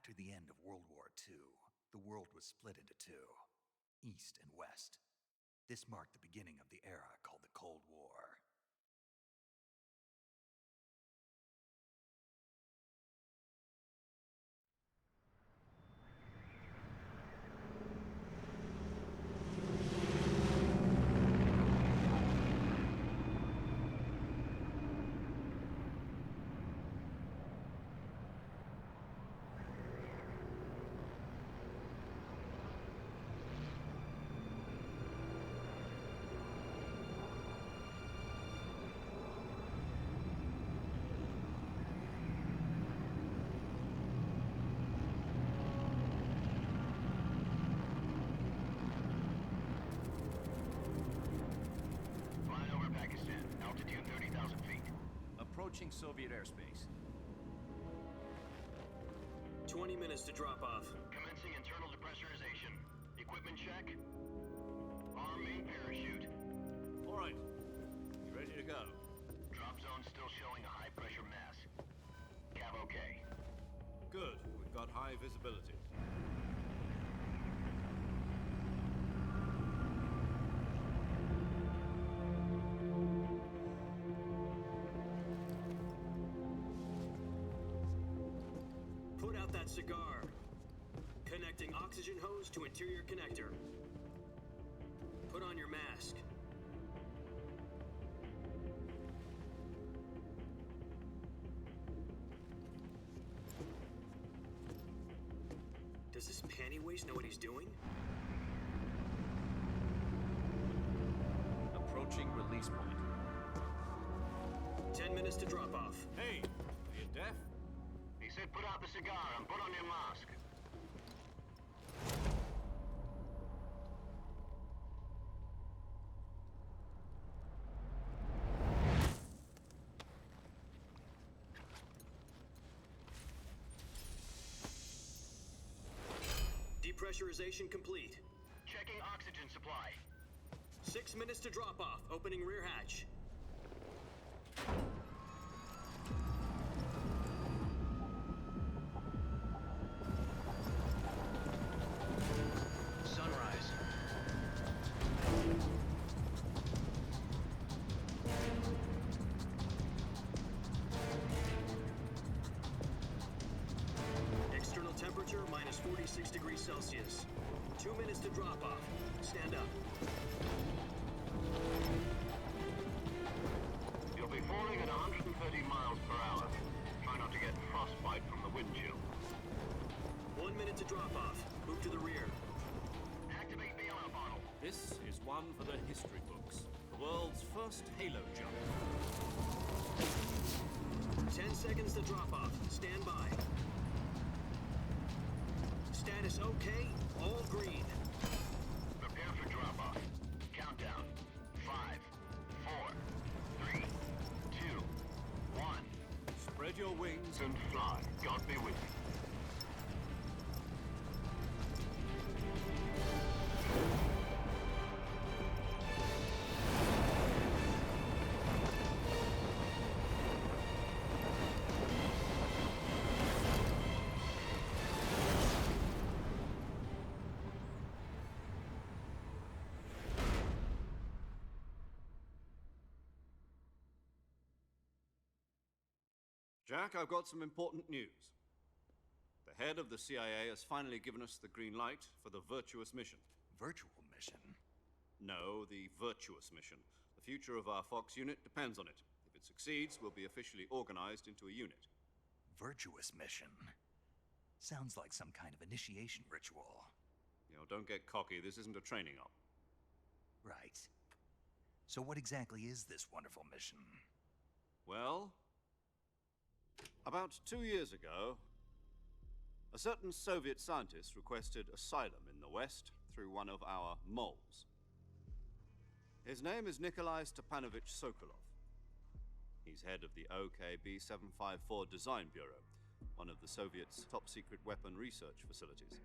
After the end of World War II, the world was split into two, East and West. This marked the beginning of the era called the Cold War. Approaching Soviet airspace. 20 minutes to drop off. Commencing internal depressurization. Equipment check. Arm main parachute. All right. You ready to go? Drop zone still showing a high pressure mass. Cav okay. Good. We've got high visibility. Cigar. Connecting oxygen hose to interior connector. Put on your mask. Does this panty waste know what he's doing? Approaching release point. 10 minutes to drop off. Hey, are you deaf? He said put out the cigar and put on your mask. Depressurization complete. Checking oxygen supply. 6 minutes to drop off. Opening rear hatch. Temperature minus 46 degrees Celsius. 2 minutes to drop off. Stand up. You'll be falling at 130 miles per hour. Try not to get frostbite from the wind chill. 1 minute to drop off. Move to the rear. Activate bailout bottle. This is one for the history books. The world's first halo jump. 10 seconds to drop off. Stand by. Status okay, all green. Prepare for drop-off. Countdown. 5, 4, 3, 2, 1. Spread your wings And fly. God be with you. Jack, I've got some important news. The head of the CIA has finally given us the green light for the virtuous mission. Virtual mission? No, the virtuous mission. The future of our Fox unit depends on it. If it succeeds, we'll be officially organized into a unit. Virtuous mission? Sounds like some kind of initiation ritual. You know, don't get cocky. This isn't a training op. Right. So what exactly is this wonderful mission? Well, about 2 years ago, a certain Soviet scientist requested asylum in the West through one of our moles. His name is Nikolai Stepanovich Sokolov. He's head of the OKB 754 Design Bureau, one of the Soviets' top-secret weapon research facilities,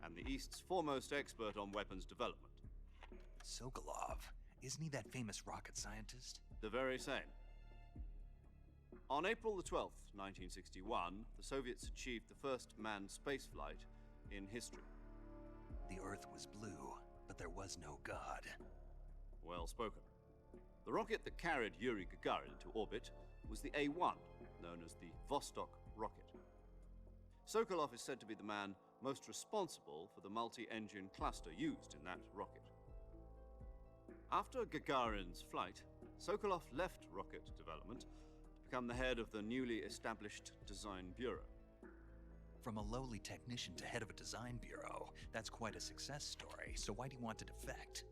and the East's foremost expert on weapons development. Sokolov? Isn't he that famous rocket scientist? The very same. On April the 12th, 1961, the Soviets achieved the first manned spaceflight in history. The Earth was blue, but there was no God. Well spoken. The rocket that carried Yuri Gagarin into orbit was the A-1, known as the Vostok rocket. Sokolov is said to be the man most responsible for the multi-engine cluster used in that rocket. After Gagarin's flight, Sokolov left rocket development to become the head of the newly established Design Bureau. From a lowly technician to head of a design bureau, that's quite a success story, so why do you want to defect?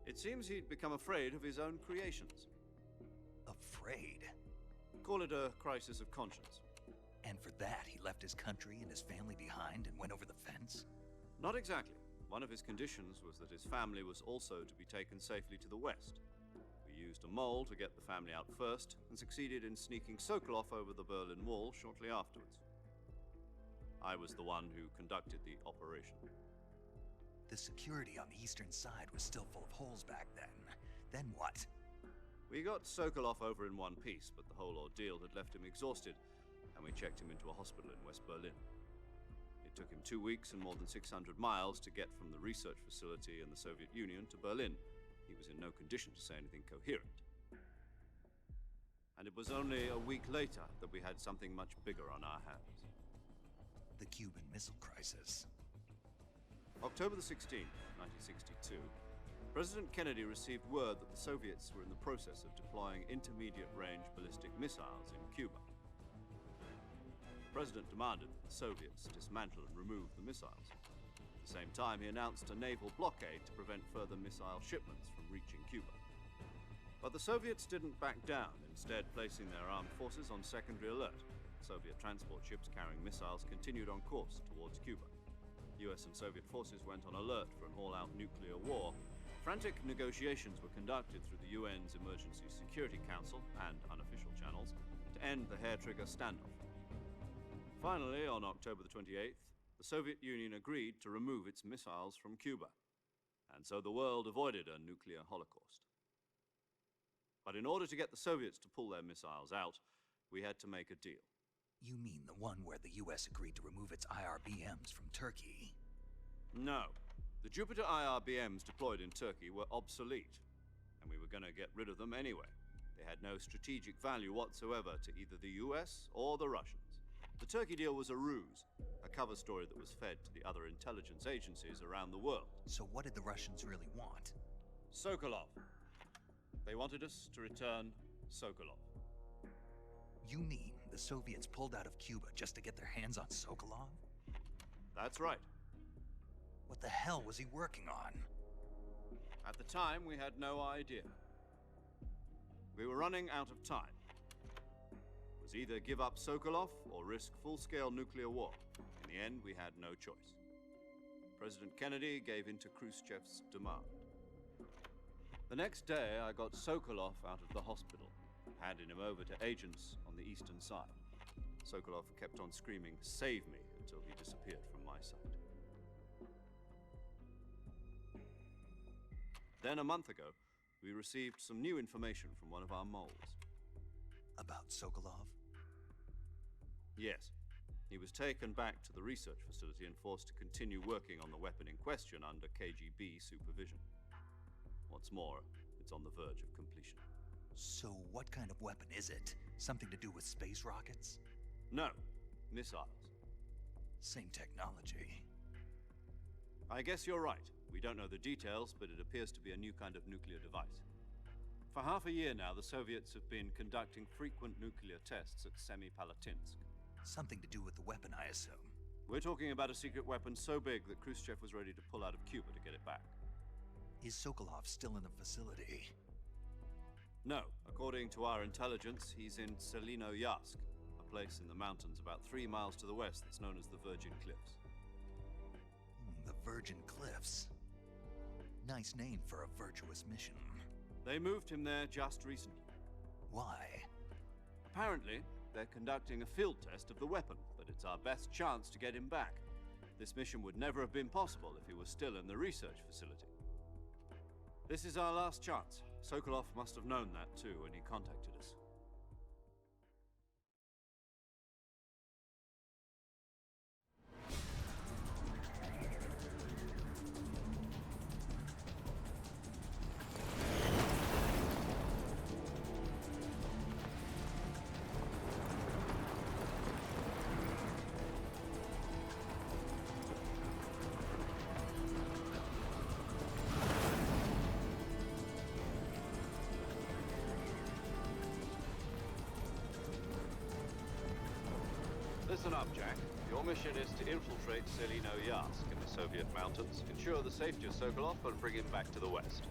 It seems he'd become afraid of his own creations. Afraid? Call it a crisis of conscience. And for that, he left his country and his family behind and went over the fence? Not exactly. One of his conditions was that his family was also to be taken safely to the west. We used a mole to get the family out first and succeeded in sneaking Sokolov over the Berlin Wall shortly afterwards. I was the one who conducted the operation. The security on the eastern side was still full of holes back then. Then what? We got Sokolov over in one piece, but the whole ordeal had left him exhausted, and we checked him into a hospital in West Berlin. It took him 2 weeks and more than 600 miles to get from the research facility in the Soviet Union to Berlin. He was in no condition to say anything coherent. And it was only a week later that we had something much bigger on our hands. The Cuban Missile Crisis. October the 16th, 1962, President Kennedy received word that the Soviets were in the process of deploying intermediate-range ballistic missiles in Cuba. The President demanded that the Soviets dismantle and remove the missiles. At the same time, he announced a naval blockade to prevent further missile shipments from reaching Cuba. But the Soviets didn't back down, instead placing their armed forces on secondary alert. Soviet transport ships carrying missiles continued on course towards Cuba. US and Soviet forces went on alert for an all-out nuclear war. Frantic negotiations were conducted through the UN's Emergency Security Council and unofficial channels to end the hair-trigger standoff. Finally, on October the 28th, the Soviet Union agreed to remove its missiles from Cuba, and so the world avoided a nuclear holocaust. But in order to get the Soviets to pull their missiles out, we had to make a deal. You mean the one where the US agreed to remove its IRBMs from Turkey? No. The Jupiter IRBMs deployed in Turkey were obsolete, and we were going to get rid of them anyway. They had no strategic value whatsoever to either the US or the Russians. The Turkey deal was a ruse, a cover story that was fed to the other intelligence agencies around the world. So what did the Russians really want? Sokolov. They wanted us to return Sokolov. You mean the Soviets pulled out of Cuba just to get their hands on Sokolov? That's right. What the hell was he working on? At the time, we had no idea. We were running out of time. It was either give up Sokolov or risk full-scale nuclear war. In the end, we had no choice. President Kennedy gave in to Khrushchev's demand. The next day, I got Sokolov out of the hospital, handing him over to agents on the eastern side. Sokolov kept on screaming, "Save me," until he disappeared from my sight. Then, a month ago, we received some new information from one of our moles. About Sokolov? Yes. He was taken back to the research facility and forced to continue working on the weapon in question under KGB supervision. What's more, it's on the verge of completion. So what kind of weapon is it? Something to do with space rockets? No, missiles. Same technology. I guess you're right. We don't know the details, but it appears to be a new kind of nuclear device. For half a year now, the Soviets have been conducting frequent nuclear tests at Semipalatinsk. Something to do with the weapon, I assume. We're talking about a secret weapon so big that Khrushchev was ready to pull out of Cuba to get it back. Is Sokolov still in the facility? No. According to our intelligence, he's in Selinoyarsk, a place in the mountains about 3 miles to the west that's known as the Virgin Cliffs. The Virgin Cliffs. Nice name for a virtuous mission. They moved him there just recently. Why? Apparently, they're conducting a field test of the weapon, but it's our best chance to get him back. This mission would never have been possible if he was still in the research facility. This is our last chance. Sokolov must have known that too when he contacted us. Listen up, Jack. Your mission is to infiltrate Selino-Yask in the Soviet mountains, ensure the safety of Sokolov, and bring him back to the West.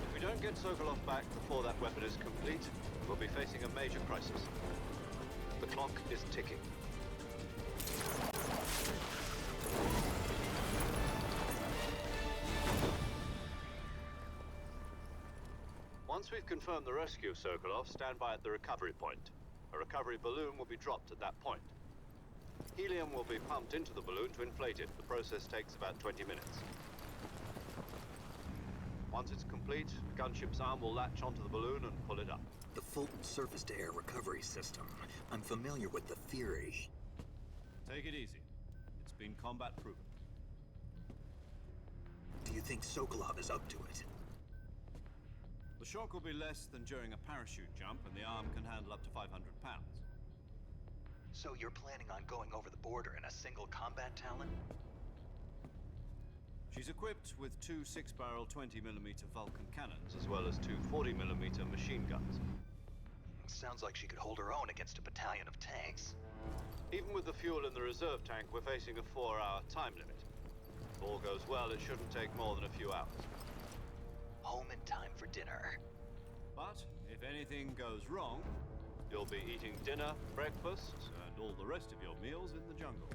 If we don't get Sokolov back before that weapon is complete, we'll be facing a major crisis. The clock is ticking. Once we've confirmed the rescue of Sokolov, stand by at the recovery point. A recovery balloon will be dropped at that point. Helium will be pumped into the balloon to inflate it. The process takes about 20 minutes. Once it's complete, the gunship's arm will latch onto the balloon and pull it up. The Fulton surface-to-air recovery system. I'm familiar with the theory. Take it easy. It's been combat proven. Do you think Sokolov is up to it? The shock will be less than during a parachute jump, and the arm can handle up to 500 pounds. So you're planning on going over the border in a single combat Talon? She's equipped with two 6-barrel 20mm Vulcan cannons, as well as two 40mm machine guns. Sounds like she could hold her own against a battalion of tanks. Even with the fuel in the reserve tank, we're facing a 4-hour time limit. If all goes well, it shouldn't take more than a few hours. Home in time for dinner. But if anything goes wrong, you'll be eating dinner, breakfast, and all the rest of your meals in the jungle.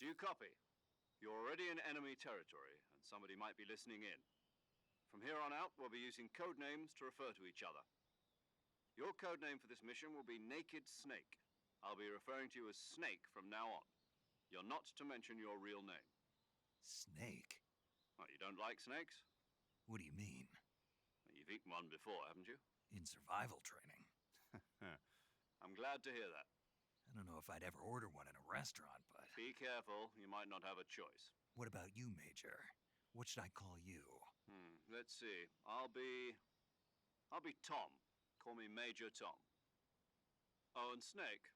Do you copy? You're already in enemy territory, and somebody might be listening in. From here on out, we'll be using code names to refer to each other. Your code name for this mission will be Naked Snake. I'll be referring to you as Snake from now on. You're not to mention your real name. Snake? What, you don't like snakes? What do you mean? Well, you've eaten one before, haven't you? In survival training. I'm glad to hear that. I don't know if I'd ever order one in a restaurant, but... Be careful, you might not have a choice. What about you, Major? What should I call you? Let's see. I'll be Tom. Call me Major Tom. Oh, and Snake.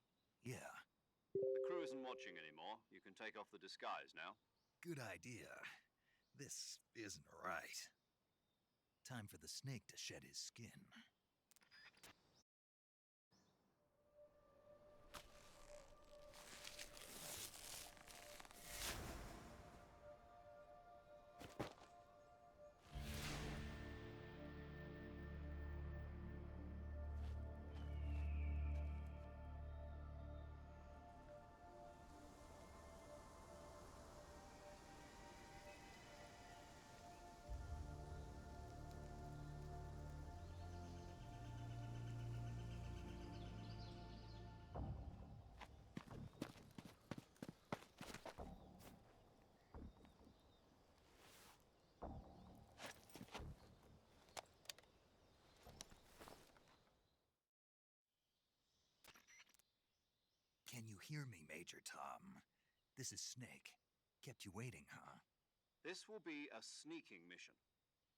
Yeah. The crew isn't watching anymore. You can take off the disguise now. Good idea. This isn't right. Time for the snake to shed his skin. hear me, Major Tom. This is Snake. Kept you waiting, huh? This will be a sneaking mission.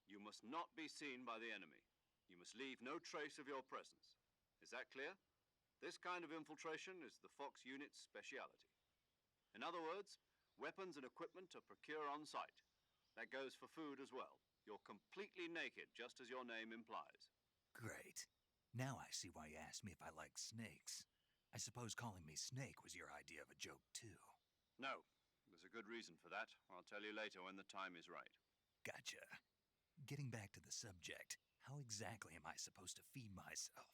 You must not be seen by the enemy. You must leave no trace of your presence. Is that clear? This kind of infiltration is the Fox unit's speciality. In other words, weapons and equipment are procured on site. That goes for food as well. You're completely naked, just as your name implies. Great. Now I see why you asked me if I like snakes. I suppose calling me Snake was your idea of a joke, too. No, there's a good reason for that. I'll tell you later when the time is right. Gotcha. Getting back to the subject, how exactly am I supposed to feed myself?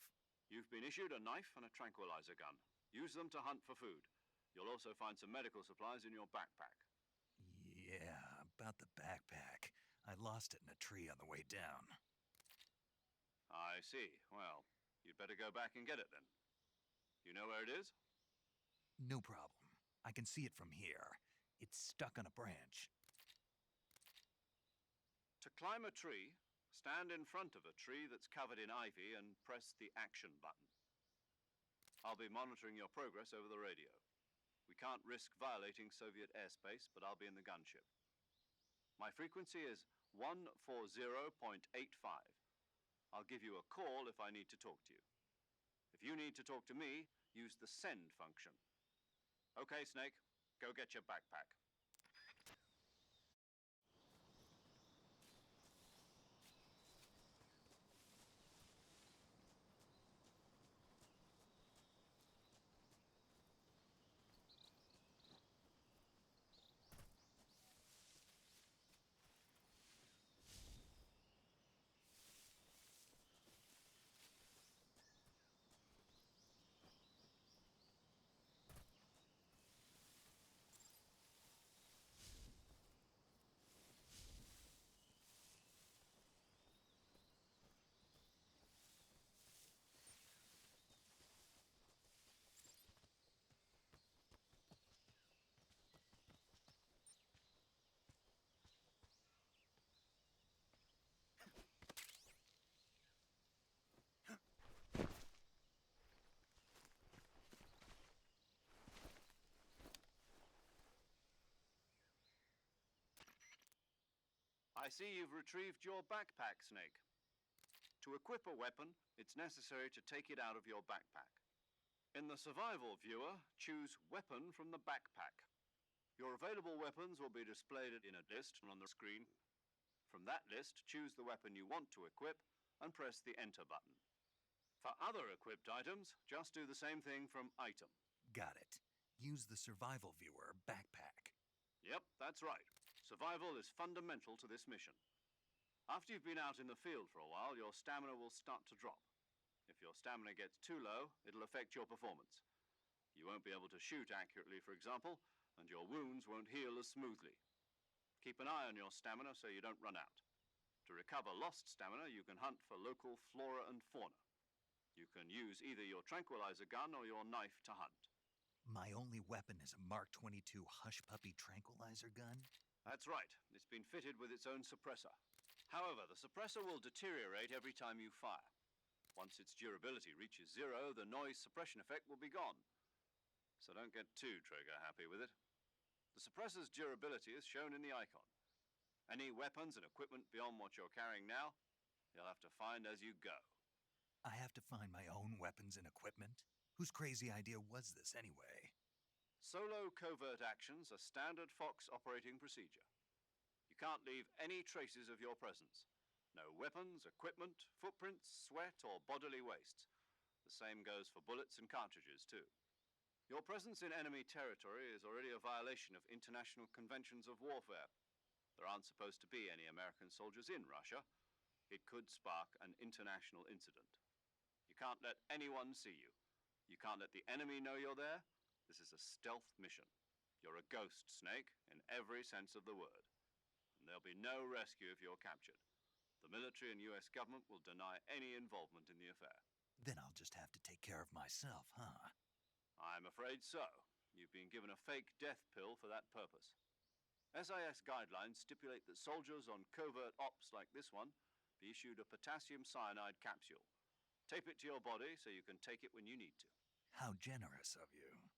You've been issued a knife and a tranquilizer gun. Use them to hunt for food. You'll also find some medical supplies in your backpack. Yeah, about the backpack. I lost it in a tree on the way down. I see. Well, you'd better go back and get it then. You know where it is? No problem. I can see it from here. It's stuck on a branch. To climb a tree, stand in front of a tree that's covered in ivy and press the action button. I'll be monitoring your progress over the radio. We can't risk violating Soviet airspace, but I'll be in the gunship. My frequency is 140.85. I'll give you a call if I need to talk to you. If you need to talk to me, use the send function. Okay, Snake, go get your backpack. I see you've retrieved your backpack, Snake. To equip a weapon, it's necessary to take it out of your backpack. In the survival viewer, choose Weapon from the backpack. Your available weapons will be displayed in a list on the screen. From that list, choose the weapon you want to equip and press the Enter button. For other equipped items, just do the same thing from Item. Got it. Use the survival viewer backpack. Yep, that's right. Survival is fundamental to this mission. After you've been out in the field for a while, your stamina will start to drop. If your stamina gets too low, it'll affect your performance. You won't be able to shoot accurately, for example, and your wounds won't heal as smoothly. Keep an eye on your stamina so you don't run out. To recover lost stamina, you can hunt for local flora and fauna. You can use either your tranquilizer gun or your knife to hunt. My only weapon is a Mark 22 Hush Puppy tranquilizer gun? That's right. It's been fitted with its own suppressor. However, the suppressor will deteriorate every time you fire. Once its durability reaches zero, the noise suppression effect will be gone. So don't get too trigger happy with it. The suppressor's durability is shown in the icon. Any weapons and equipment beyond what you're carrying now, you'll have to find as you go. I have to find my own weapons and equipment? Whose crazy idea was this anyway? Solo covert actions are standard Fox operating procedure. You can't leave any traces of your presence. No weapons, equipment, footprints, sweat, or bodily wastes. The same goes for bullets and cartridges, too. Your presence in enemy territory is already a violation of international conventions of warfare. There aren't supposed to be any American soldiers in Russia. It could spark an international incident. You can't let anyone see you. You can't let the enemy know you're there. This is a stealth mission. You're a ghost, Snake, in every sense of the word. And there'll be no rescue if you're captured. The military and US government will deny any involvement in the affair. Then I'll just have to take care of myself, huh? I'm afraid so. You've been given a fake death pill for that purpose. SIS guidelines stipulate that soldiers on covert ops like this one be issued a potassium cyanide capsule. Tape it to your body so you can take it when you need to. How generous of you.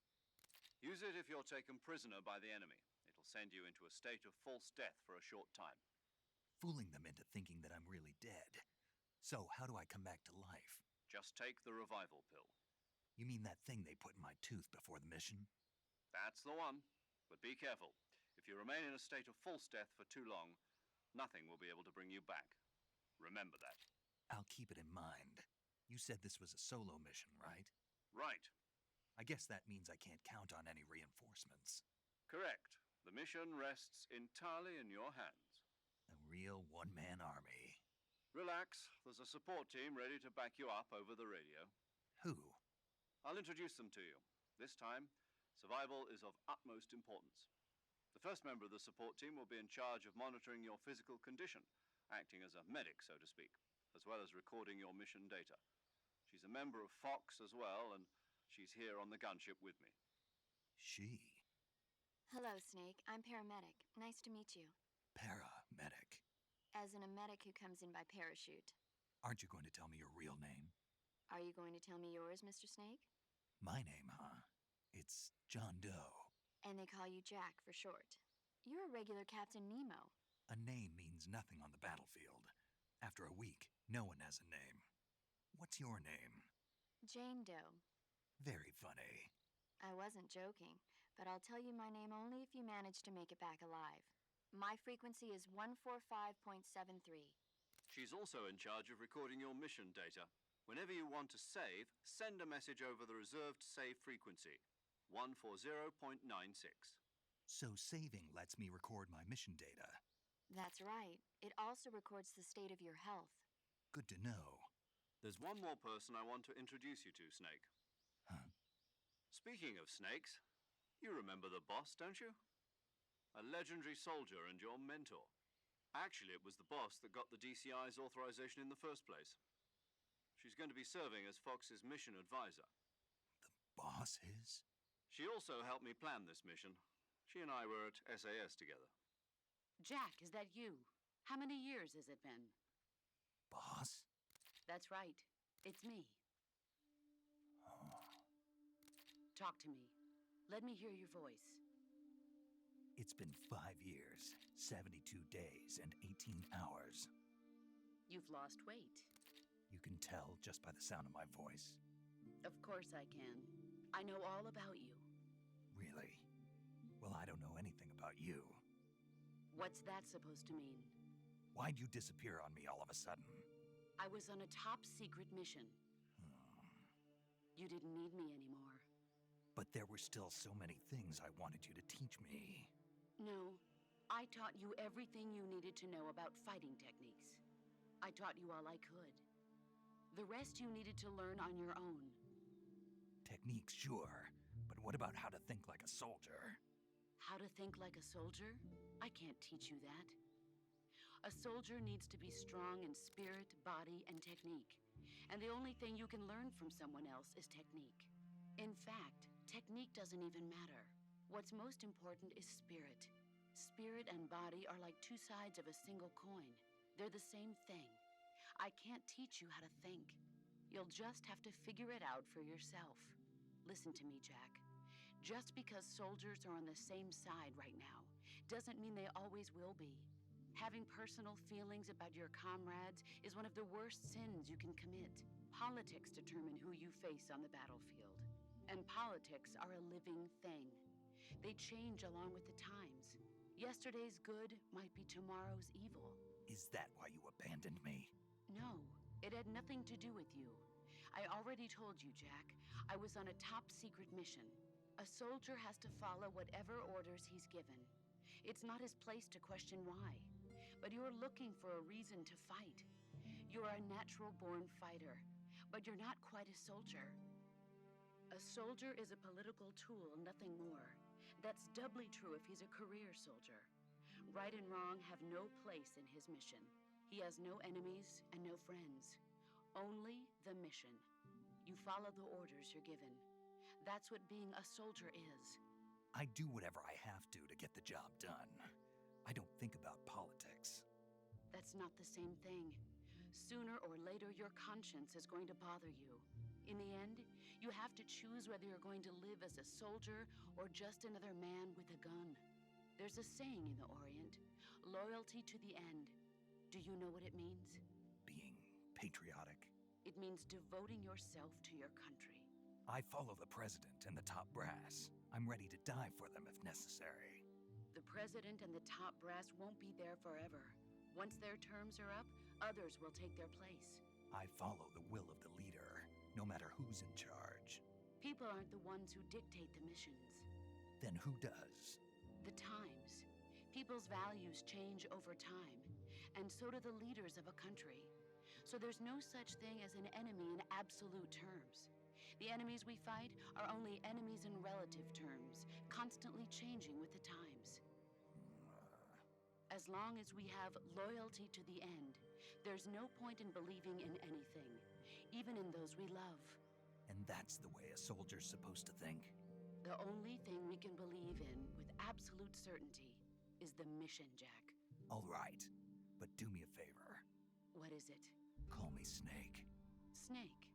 Use it if you're taken prisoner by the enemy. It'll send you into a state of false death for a short time. Fooling them into thinking that I'm really dead. So, how do I come back to life? Just take the revival pill. You mean that thing they put in my tooth before the mission? That's the one. But be careful. If you remain in a state of false death for too long, nothing will be able to bring you back. Remember that. I'll keep it in mind. You said this was a solo mission, right? Right. I guess that means I can't count on any reinforcements. Correct. The mission rests entirely in your hands. A real one-man army. Relax. There's a support team ready to back you up over the radio. Who? I'll introduce them to you. This time, survival is of utmost importance. The first member of the support team will be in charge of monitoring your physical condition, acting as a medic, so to speak, as well as recording your mission data. She's a member of Fox as well, and she's here on the gunship with me. She? Hello, Snake. I'm paramedic. Nice to meet you. Paramedic. As in a medic who comes in by parachute. Aren't you going to tell me your real name? Are you going to tell me yours, Mr. Snake? My name, huh? It's John Doe. And they call you Jack for short. You're a regular Captain Nemo. A name means nothing on the battlefield. After a week, no one has a name. What's your name? Jane Doe. Very funny. I wasn't joking, but I'll tell you my name only if you manage to make it back alive. My frequency is 145.73. She's also in charge of recording your mission data. Whenever you want to save, send a message over the reserved save frequency, 140.96. So saving lets me record my mission data. That's right. It also records the state of your health. Good to know. There's one more person I want to introduce you to, Snake. Huh? Speaking of snakes, you remember the boss, don't you? A legendary soldier and your mentor. Actually, it was the boss that got the DCI's authorization in the first place. She's going to be serving as Fox's mission advisor. The boss is? She also helped me plan this mission. She and I were at SAS together. Jack, is that you? How many years has it been? Boss? That's right. It's me. Oh. Talk to me. Let me hear your voice. It's been 5 years, 72 days, and 18 hours. You've lost weight. You can tell just by the sound of my voice. Of course I can. I know all about you. Really? Well, I don't know anything about you. What's that supposed to mean? Why'd you disappear on me all of a sudden? I was on a top secret mission. You didn't need me anymore. But there were still so many things I wanted you to teach me. No, I taught you everything you needed to know about fighting techniques. I taught you all I could. The rest you needed to learn on your own. Techniques, sure. But what about how to think like a soldier? How to think like a soldier? I can't teach you that. A soldier needs to be strong in spirit, body, and technique. And the only thing you can learn from someone else is technique. In fact, technique doesn't even matter. What's most important is spirit. Spirit and body are like two sides of a single coin. They're the same thing. I can't teach you how to think. You'll just have to figure it out for yourself. Listen to me, Jack. Just because soldiers are on the same side right now doesn't mean they always will be. Having personal feelings about your comrades is one of the worst sins you can commit. Politics determine who you face on the battlefield. And politics are a living thing. They change along with the times. Yesterday's good might be tomorrow's evil. Is that why you abandoned me? No, it had nothing to do with you. I already told you, Jack. I was on a top secret mission. A soldier has to follow whatever orders he's given. It's not his place to question why. But you're looking for a reason to fight. You're a natural-born fighter, but you're not quite a soldier. A soldier is a political tool, nothing more. That's doubly true if he's a career soldier. Right and wrong have no place in his mission. He has no enemies and no friends. Only the mission. You follow the orders you're given. That's what being a soldier is. I do whatever I have to get the job done. I don't think about politics. That's not the same thing. Sooner or later, your conscience is going to bother you. In the end, You have to choose whether you're going to live as a soldier or just another man with a gun. There's a saying in the Orient, loyalty to the end. Do you know what it means? Being patriotic. It means devoting yourself to your country. I follow the president and the top brass. I'm ready to die for them if necessary. The president and the top brass won't be there forever. Once their terms are up, others will take their place. I follow the will of the leader, no matter who's in charge. People aren't the ones who dictate the missions. Then who does? The times. People's values change over time, and so do the leaders of a country. So there's no such thing as an enemy in absolute terms. The enemies we fight are only enemies in relative terms, constantly changing with the times. As long as we have loyalty to the end, there's no point in believing in anything, even in those we love. And that's the way a soldier's supposed to think? The only thing we can believe in with absolute certainty is the mission, Jack. All right, but do me a favor. What is it? Call me Snake. Snake.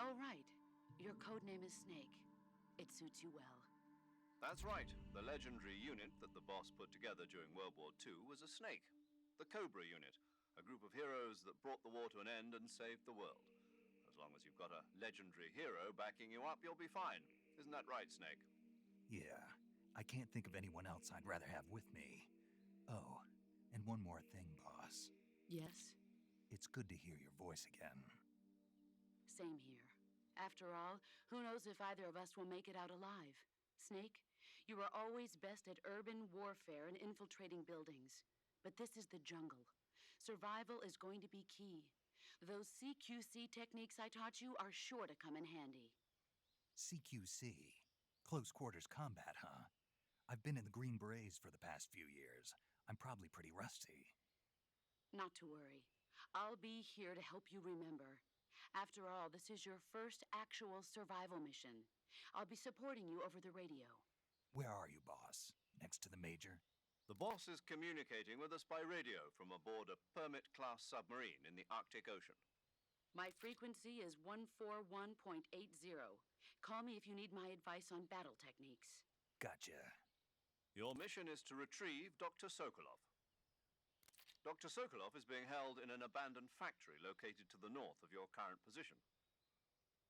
Oh, right. Your code name is Snake. It suits you well. That's right. The legendary unit that the boss put together during World War II was a snake. The Cobra unit, a group of heroes that brought the war to an end and saved the world. As long as you've got a legendary hero backing you up, you'll be fine. Isn't that right, Snake? Yeah, I can't think of anyone else I'd rather have with me. Oh, and one more thing, boss. Yes? It's good to hear your voice again. Same here. After all, who knows if either of us will make it out alive? Snake, you are always best at urban warfare and infiltrating buildings. But this is the jungle. Survival is going to be key. Those CQC techniques I taught you are sure to come in handy. CQC? Close quarters combat, huh? I've been in the Green Berets for the past few years. I'm probably pretty rusty. Not to worry. I'll be here to help you remember. After all, this is your first actual survival mission. I'll be supporting you over the radio. Where are you, boss? Next to the major? The boss is communicating with us by radio from aboard a Permit-class submarine in the Arctic Ocean. My frequency is 141.80. Call me if you need my advice on battle techniques. Gotcha. Your mission is to retrieve Dr. Sokolov. Dr. Sokolov is being held in an abandoned factory located to the north of your current position.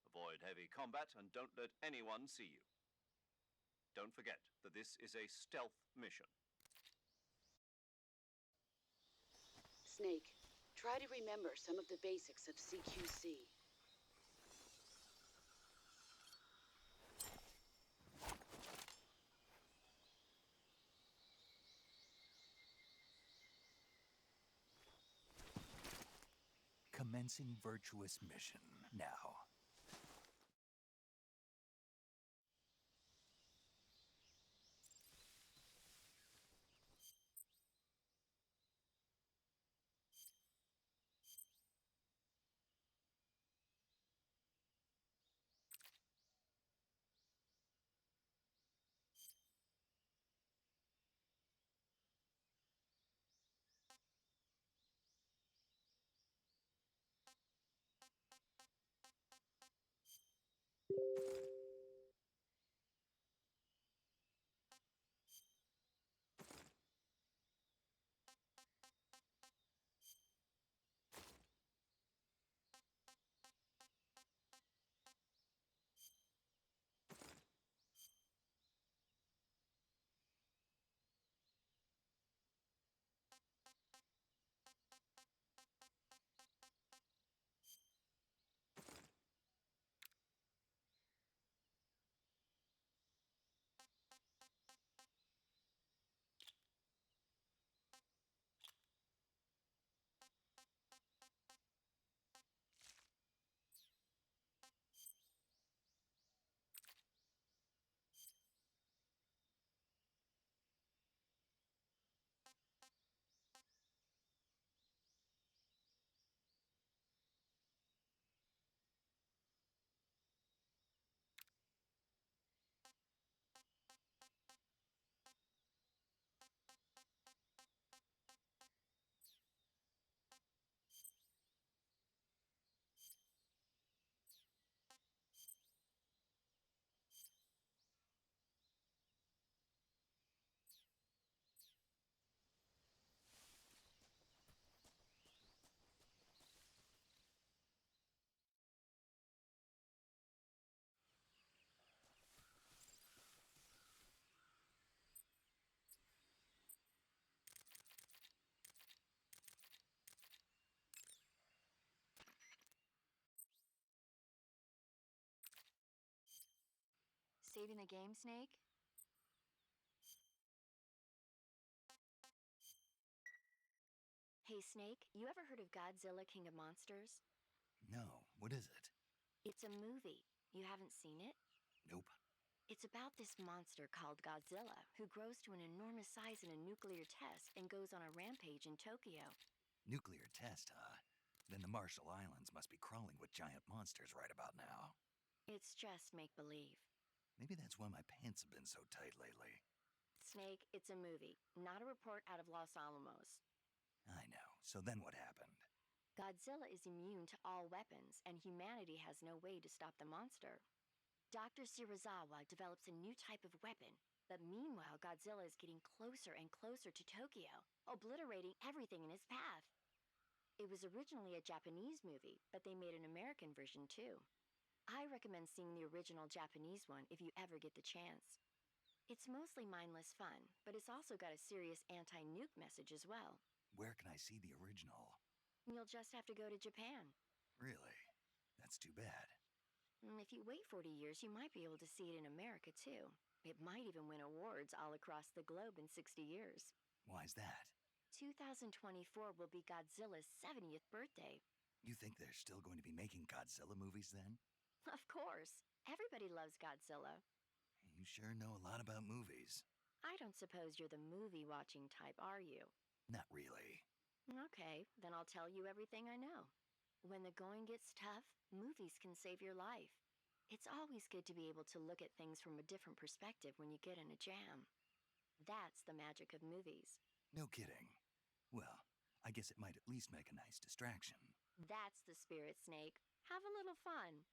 Avoid heavy combat and don't let anyone see you. Don't forget that this is a stealth mission. Snake, try to remember some of the basics of CQC. Commencing virtuous mission now. saving the game, Snake? Hey, Snake, you ever heard of Godzilla King of Monsters? No, what is it? It's a movie. You haven't seen it? Nope. It's about this monster called Godzilla who grows to an enormous size in a nuclear test and goes on a rampage in Tokyo. Nuclear test, huh? Then the Marshall Islands must be crawling with giant monsters right about now. It's just make-believe. Maybe that's why my pants have been so tight lately. Snake, it's a movie, not a report out of Los Alamos. I know. So then what happened? Godzilla is immune to all weapons, and humanity has no way to stop the monster. Dr. Shirazawa develops a new type of weapon, but meanwhile Godzilla is getting closer and closer to Tokyo, obliterating everything in his path. It was originally a Japanese movie, but they made an American version too. I recommend seeing the original Japanese one if you ever get the chance. It's mostly mindless fun, but it's also got a serious anti-nuke message as well. Where can I see the original? You'll just have to go to Japan. Really? That's too bad. If you wait 40 years, you might be able to see it in America too. It might even win awards all across the globe in 60 years. Why's that? 2024 will be Godzilla's 70th birthday. You think they're still going to be making Godzilla movies then? Of course. Everybody loves Godzilla. You sure know a lot about movies. I don't suppose you're the movie-watching type, are you? Not really. Okay, then I'll tell you everything I know. When the going gets tough, movies can save your life. It's always good to be able to look at things from a different perspective when you get in a jam. That's the magic of movies. No kidding. Well, I guess it might at least make a nice distraction. That's the spirit, Snake. Have a little fun.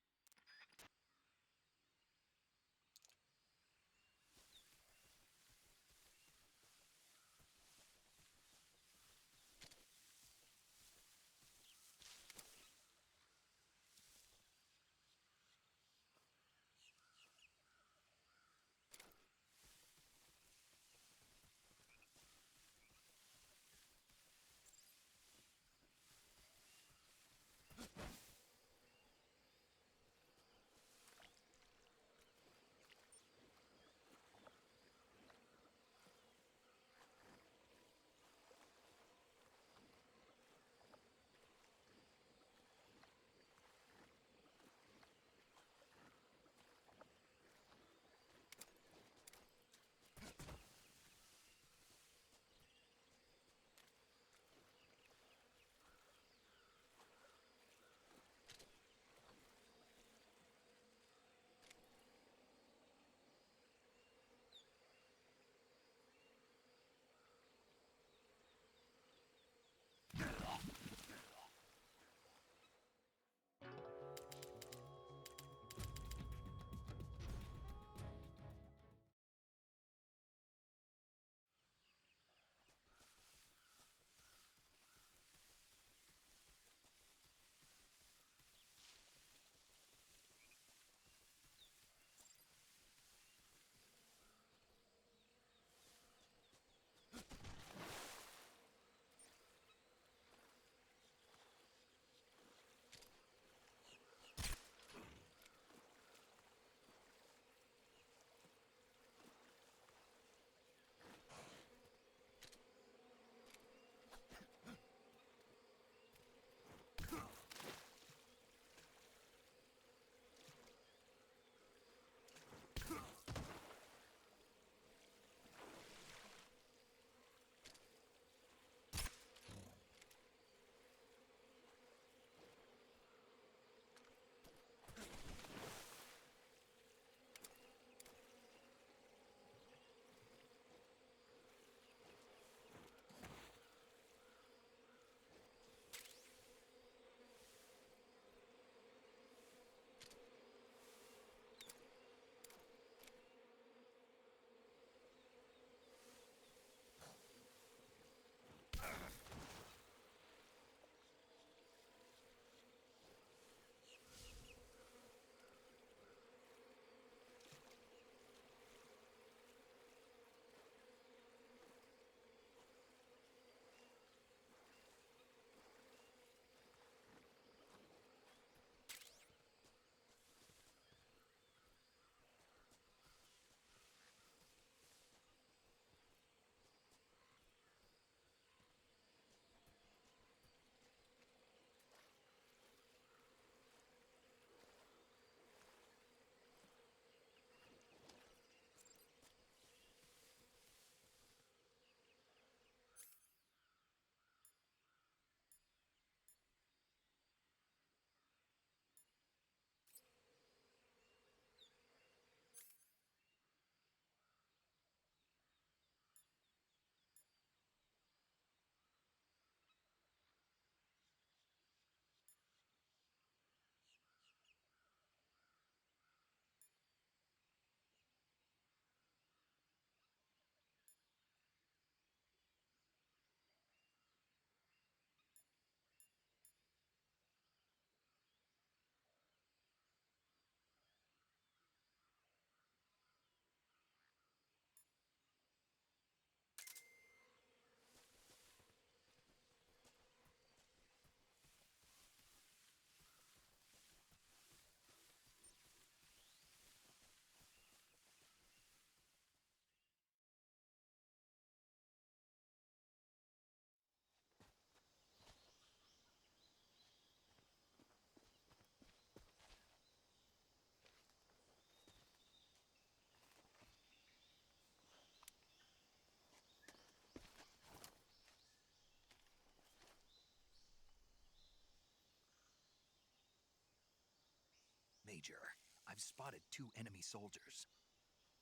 Major, I've spotted 2 enemy soldiers.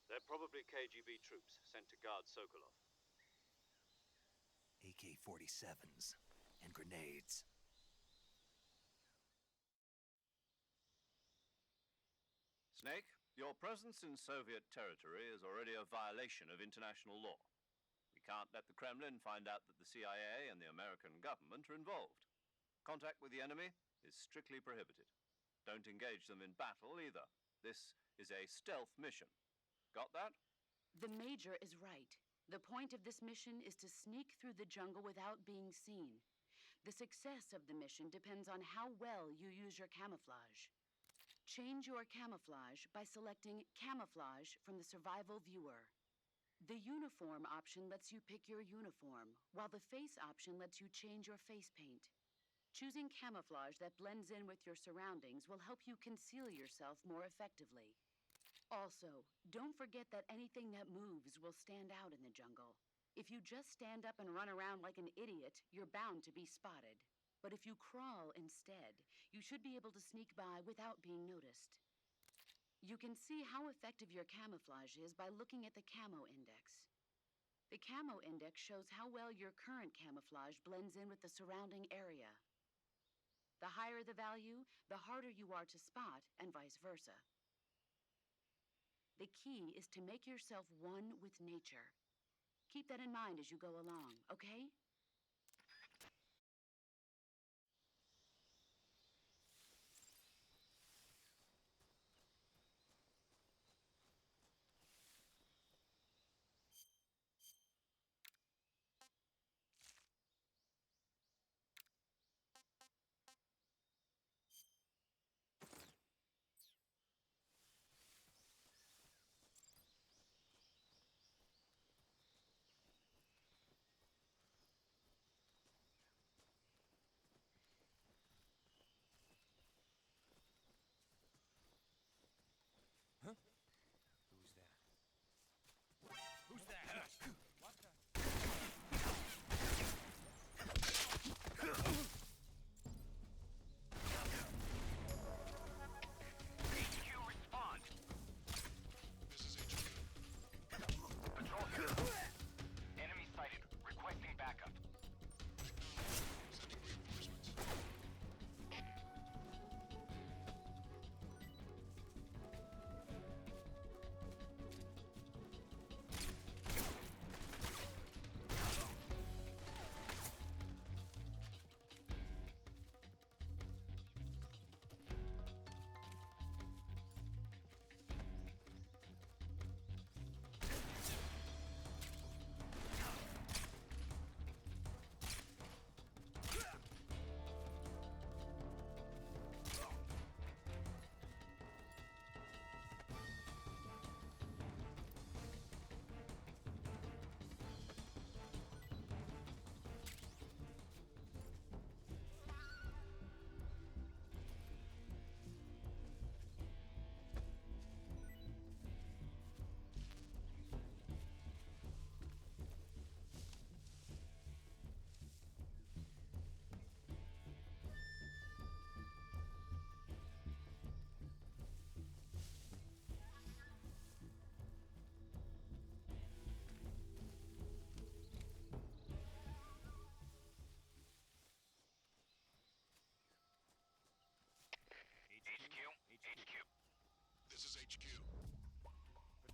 They're probably KGB troops sent to guard Sokolov. AK-47s and grenades. Snake, your presence in Soviet territory is already a violation of international law. We can't let the Kremlin find out that the CIA and the American government are involved. Contact with the enemy is strictly prohibited. Don't engage them in battle either. This is a stealth mission. Got that? The Major is right. The point of this mission is to sneak through the jungle without being seen. The success of the mission depends on how well you use your camouflage. Change your camouflage by selecting Camouflage from the Survival Viewer. The Uniform option lets you pick your uniform, while the Face option lets you change your face paint. Choosing camouflage that blends in with your surroundings will help you conceal yourself more effectively. Also, don't forget that anything that moves will stand out in the jungle. If you just stand up and run around like an idiot, you're bound to be spotted. But if you crawl instead, you should be able to sneak by without being noticed. You can see how effective your camouflage is by looking at the Camo Index. The Camo Index shows how well your current camouflage blends in with the surrounding area. The higher the value, the harder you are to spot, and vice versa. The key is to make yourself one with nature. Keep that in mind as you go along, okay?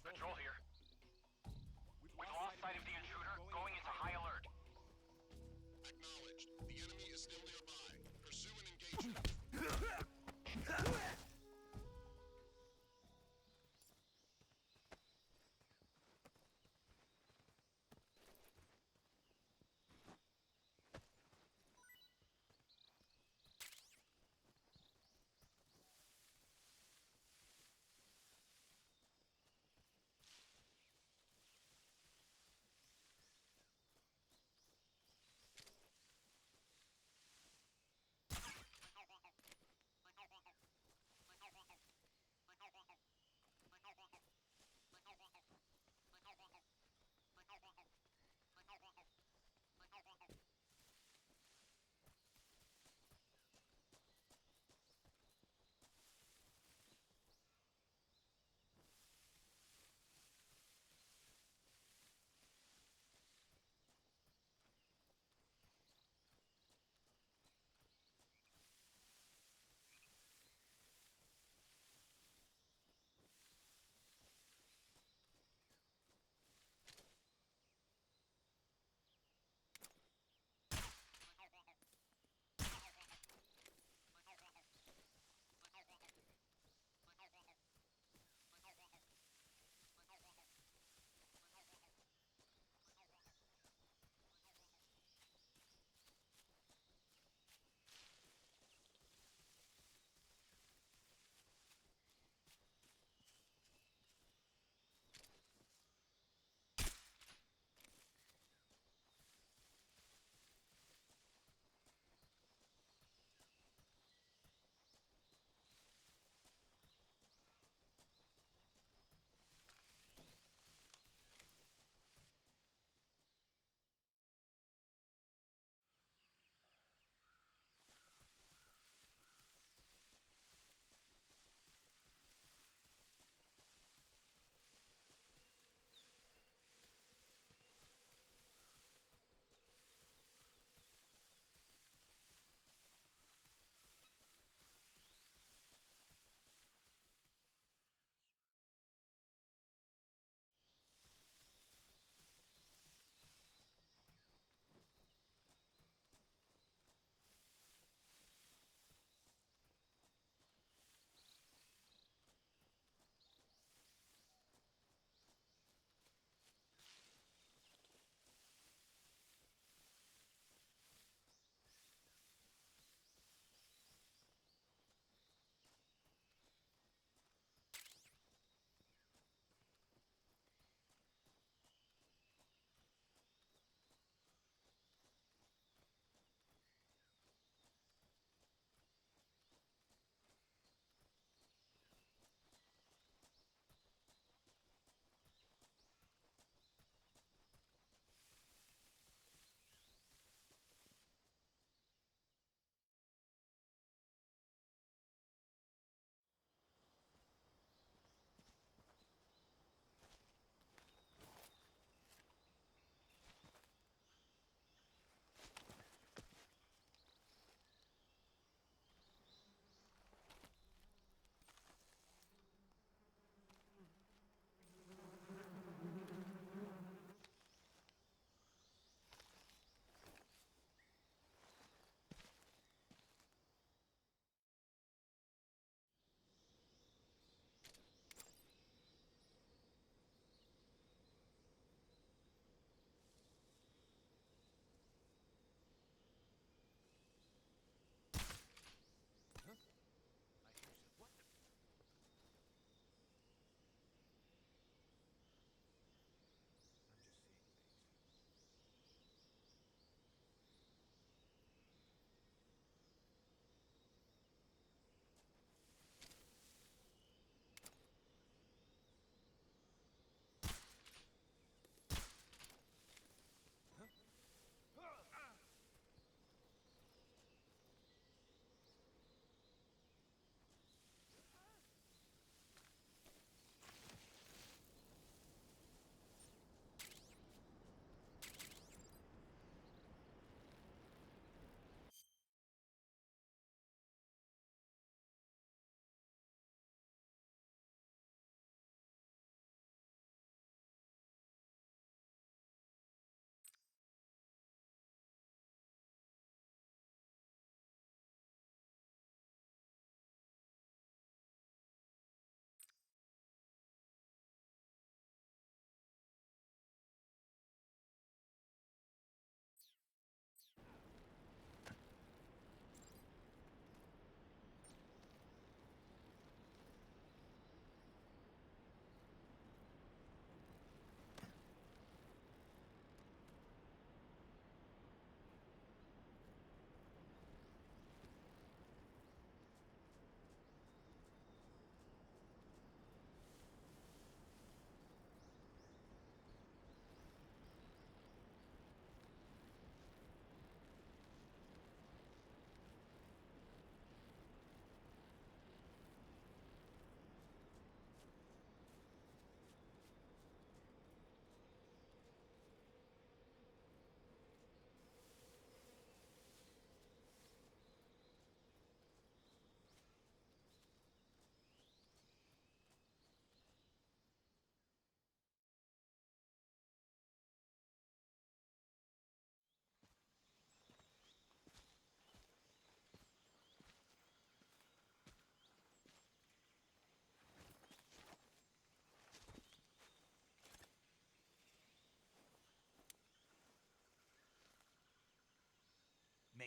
Patrol here. We've lost sight of the intruder, going into high alert. Acknowledged. The enemy is still nearby. Pursue and engage him.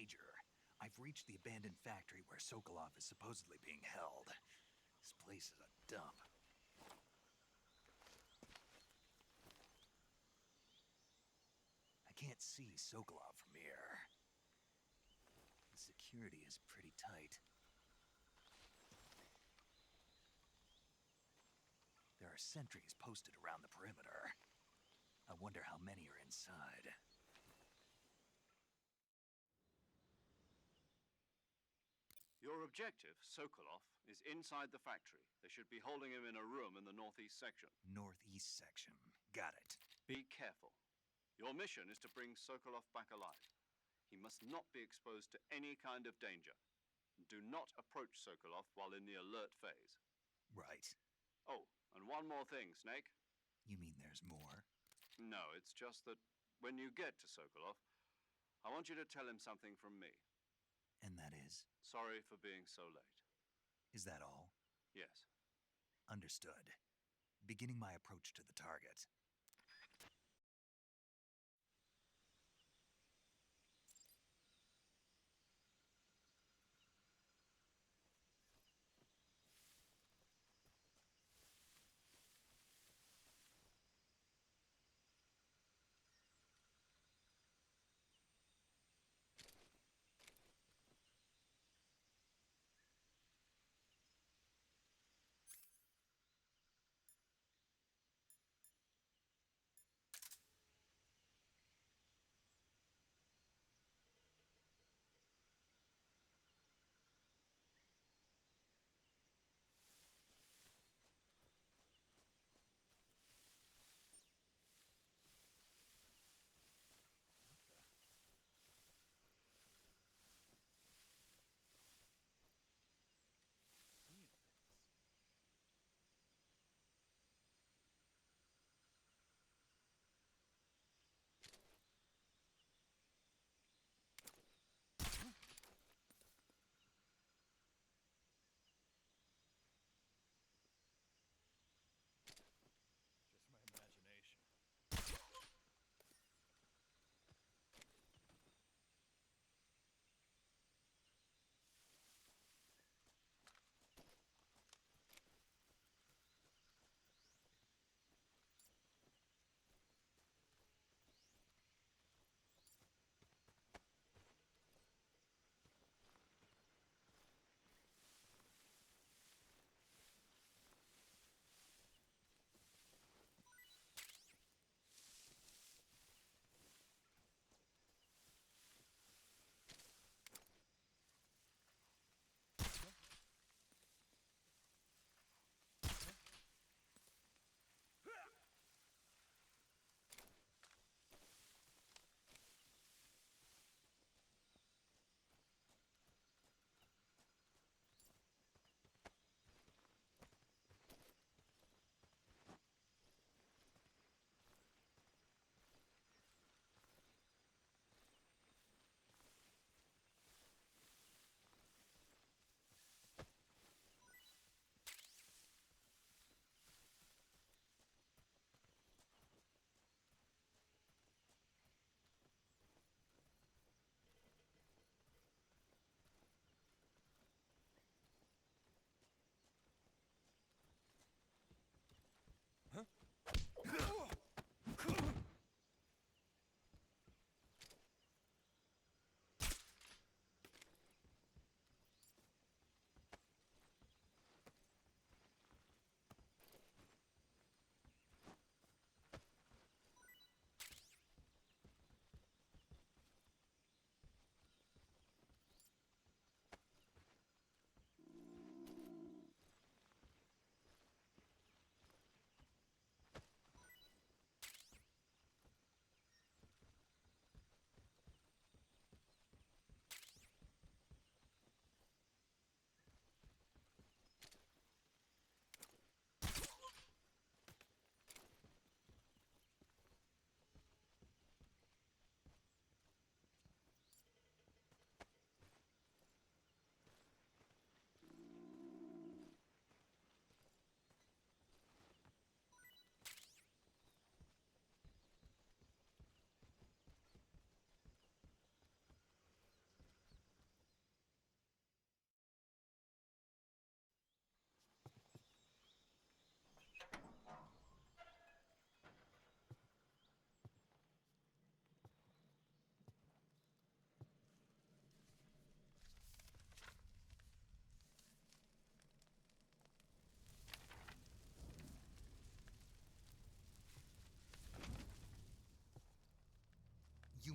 Major, I've reached the abandoned factory where Sokolov is supposedly being held. This place is a dump. I can't see Sokolov from here. The security is pretty tight. There are sentries posted around the perimeter. I wonder how many are inside. Your objective, Sokolov, is inside the factory. They should be holding him in a room in the northeast section. Northeast section. Got it. Be careful. Your mission is to bring Sokolov back alive. He must not be exposed to any kind of danger. Do not approach Sokolov while in the alert phase. Right. Oh, and one more thing, Snake. You mean there's more? No, it's just that when you get to Sokolov, I want you to tell him something from me. And that is? Sorry for being so late. Is that all? Yes. Understood. Beginning my approach to the target.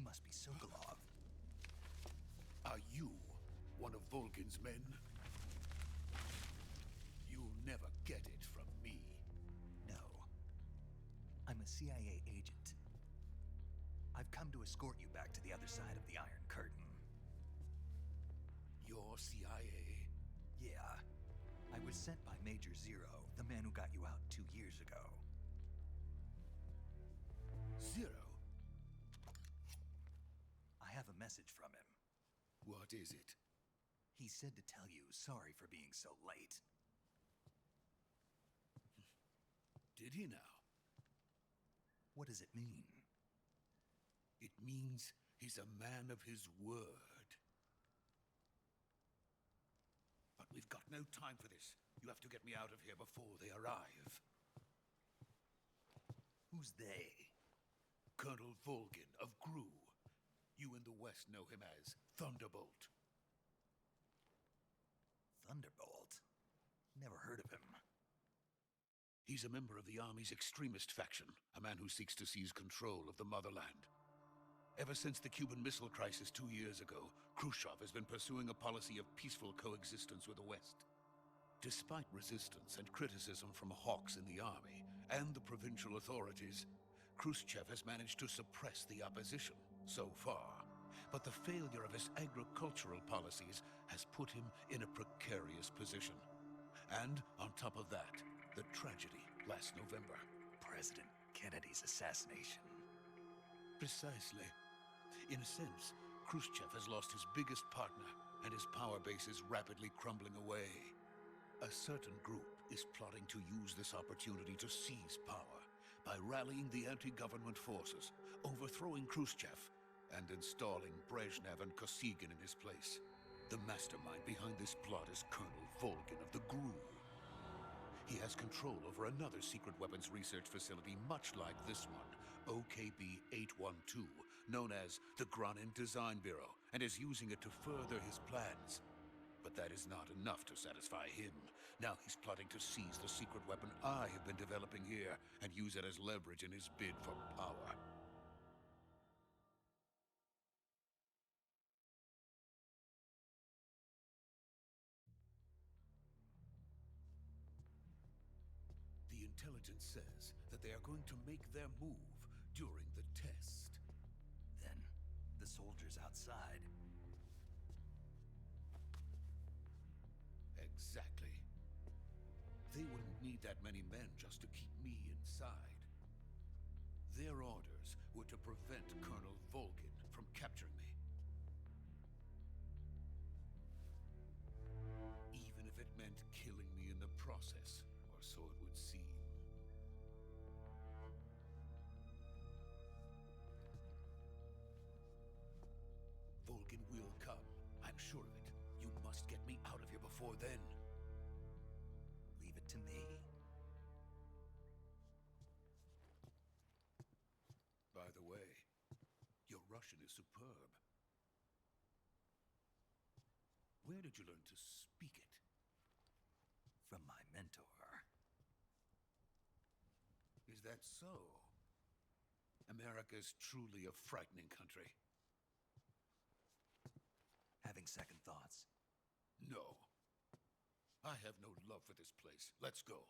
must be Sokolov. Are you one of Volgin's men? You'll never get it from me. No. I'm a CIA agent. I've come to escort you back to the other side of the Iron Curtain. You're CIA? Yeah. I was sent by Major Zero, the man who got you out 2 years ago. Zero? I have a message from him. What is it? He said to tell you sorry for being so late. Did he now? What does it mean? It means he's a man of his word. But we've got no time for this. You have to get me out of here before they arrive. Who's they? Colonel Volgin of GRU. You in the West know him as Thunderbolt. Thunderbolt? Never heard of him. He's a member of the Army's extremist faction, a man who seeks to seize control of the motherland. Ever since the Cuban Missile Crisis 2 years ago, Khrushchev has been pursuing a policy of peaceful coexistence with the West. Despite resistance and criticism from hawks in the army and the provincial authorities, Khrushchev has managed to suppress the opposition so far. But the failure of his agricultural policies has put him in a precarious position. And on top of that, the tragedy last November. President Kennedy's assassination. Precisely. In a sense, Khrushchev has lost his biggest partner, and his power base is rapidly crumbling away. A certain group is plotting to use this opportunity to seize power by rallying the anti-government forces, overthrowing Khrushchev, and installing Brezhnev and Kosygin in his place. The mastermind behind this plot is Colonel Volgin of the GRU. He has control over another secret weapons research facility much like this one, OKB-812, known as the Granin Design Bureau, and is using it to further his plans. But that is not enough to satisfy him. Now he's plotting to seize the secret weapon I have been developing here and use it as leverage in his bid for power. The intelligence says that they are going to make their move during the test. Then, the soldiers outside. Exactly. They wouldn't need that many men just to keep me inside. Their orders were to prevent Colonel Volgin from capturing me. Even if it meant killing me in the process, or so it would seem. Volgin will come. I'm sure of it. You must get me out of here before then. Leave it to me. By the way, your Russian is superb. Where did you learn to speak it? From my mentor. Is that so? America is truly a frightening country. Having second thoughts? No. I have no love for this place. Let's go.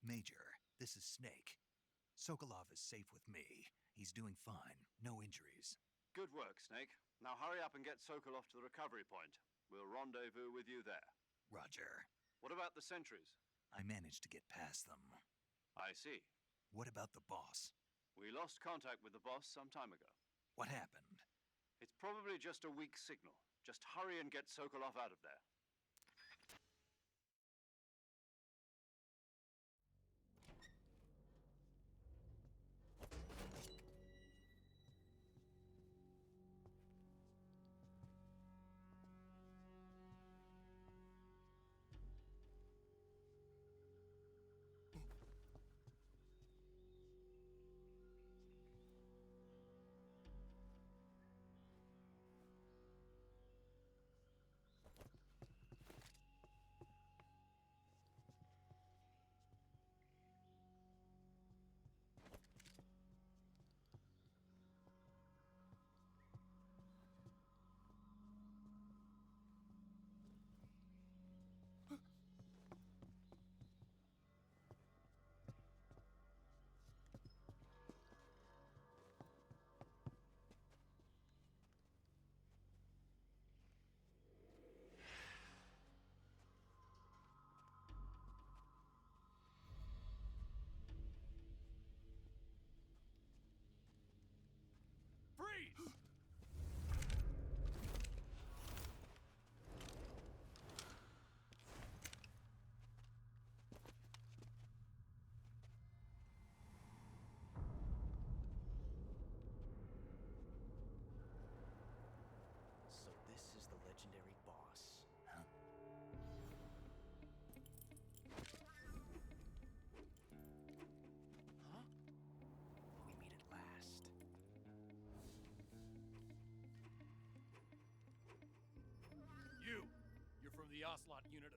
Major, this is Snake. Sokolov is safe with me. He's doing fine. No injuries. Good work, Snake. Now hurry up and get Sokolov to the recovery point. We'll rendezvous with you there. Roger. What about the sentries? I managed to get past them. I see. What about the boss? We lost contact with the boss some time ago. What happened? It's probably just a weak signal. Just hurry and get Sokolov out of there.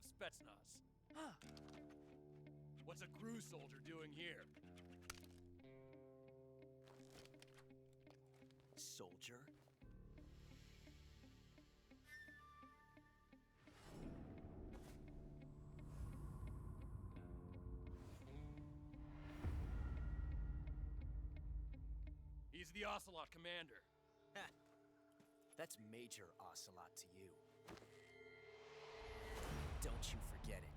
of Spetsnaz. Huh. What's a GRU soldier doing here? Soldier? He's the Ocelot commander. That's Major Ocelot to you. Don't you forget it.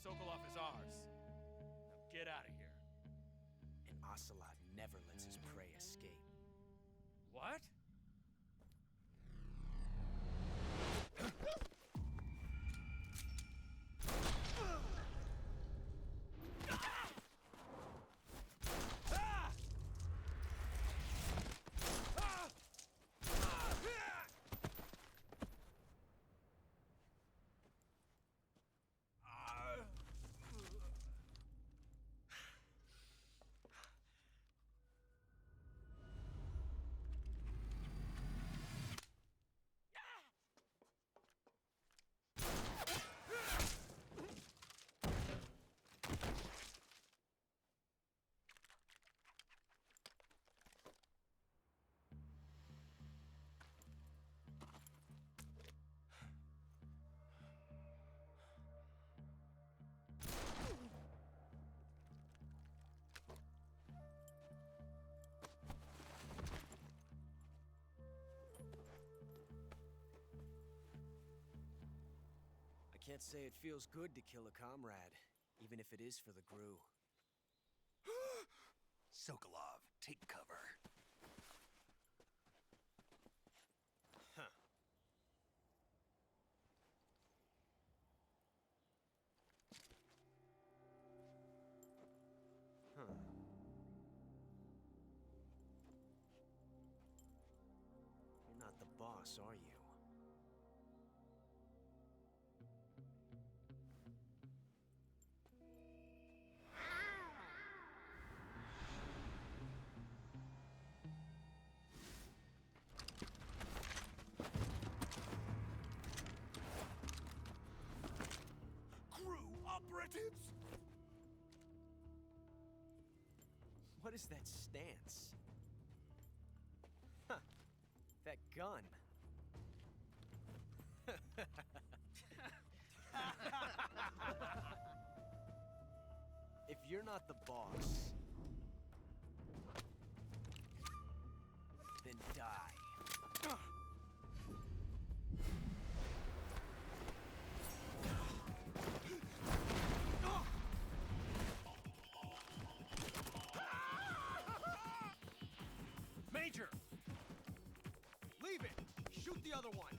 Sokolov is ours. Now get out of here. And Ocelot never lets his prey escape. What? I can't say it feels good to kill a comrade, even if it is for the GRU. Sokolov, take cover. Huh. Huh. You're not the boss, are you? Operatives? What is that stance? Huh. That gun. If you're not the boss, then die. Major! Leave it! Shoot the other one!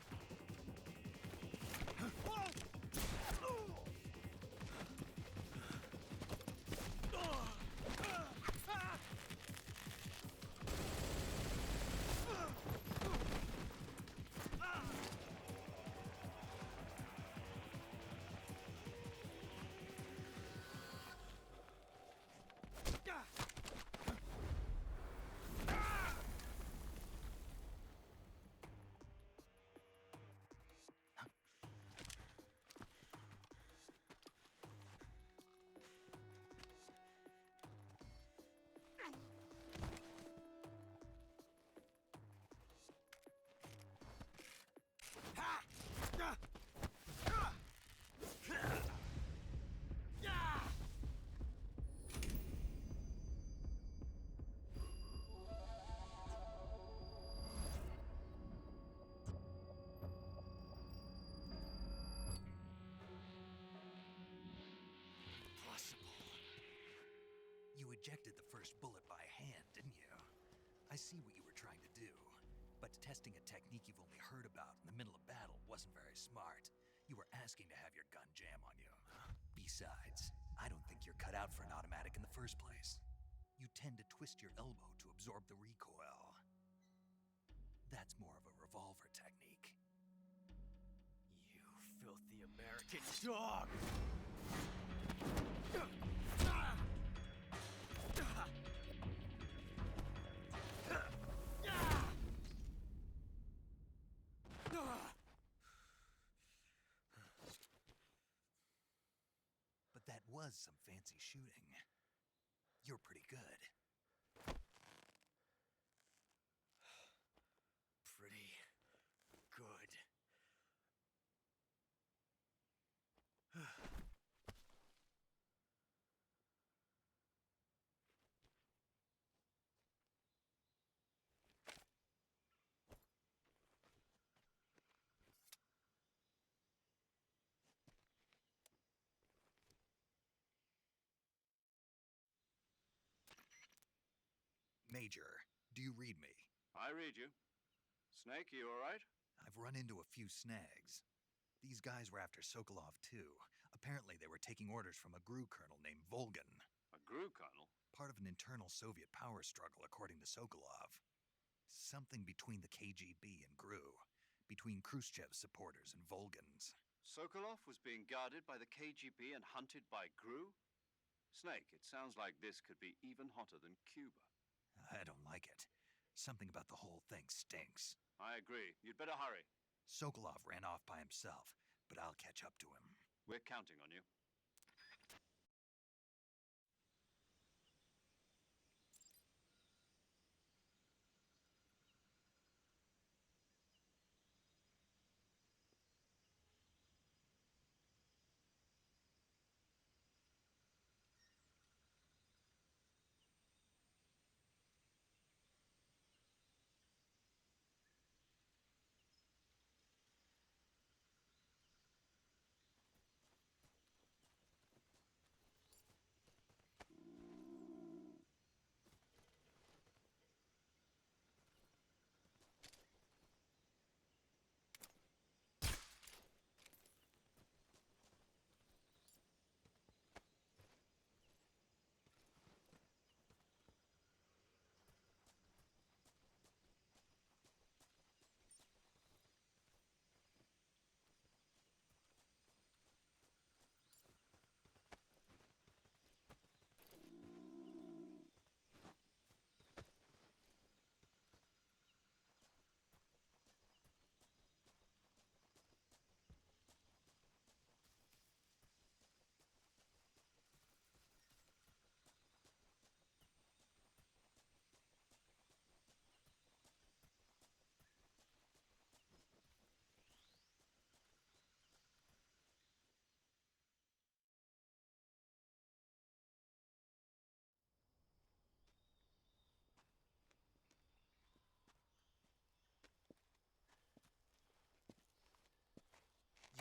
You ejected the first bullet by hand, didn't you? I see what you were trying to do. But testing a technique you've only heard about in the middle of battle wasn't very smart. You were asking to have your gun jam on you. Besides, I don't think you're cut out for an automatic in the first place. You tend to twist your elbow to absorb the recoil. That's more of a revolver technique. You filthy American dog! was some fancy shooting. You're pretty good. Pretty good. Major, do you read me? I read you. Snake, you all right? I've run into a few snags. These guys were after Sokolov, too. Apparently, they were taking orders from a GRU colonel named Volgan. A GRU colonel? Part of an internal Soviet power struggle, according to Sokolov. Something between the KGB and GRU. Between Khrushchev's supporters and Volgan's. Sokolov was being guarded by the KGB and hunted by GRU? Snake, it sounds like this could be even hotter than Cuba. I don't like it. Something about the whole thing stinks. I agree. You'd better hurry. Sokolov ran off by himself, but I'll catch up to him. We're counting on you.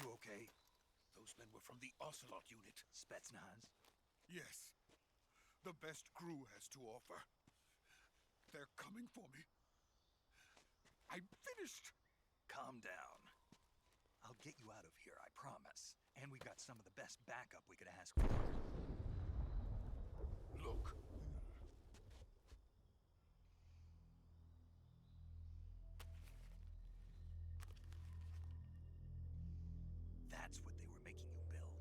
You okay? Those men were from the Ocelot unit. Spetsnaz? Yes. The best GRU has to offer. They're coming for me. I'm finished. Calm down. I'll get you out of here, I promise. And we've got some of the best backup we could ask for. Look. That's what they were making you build.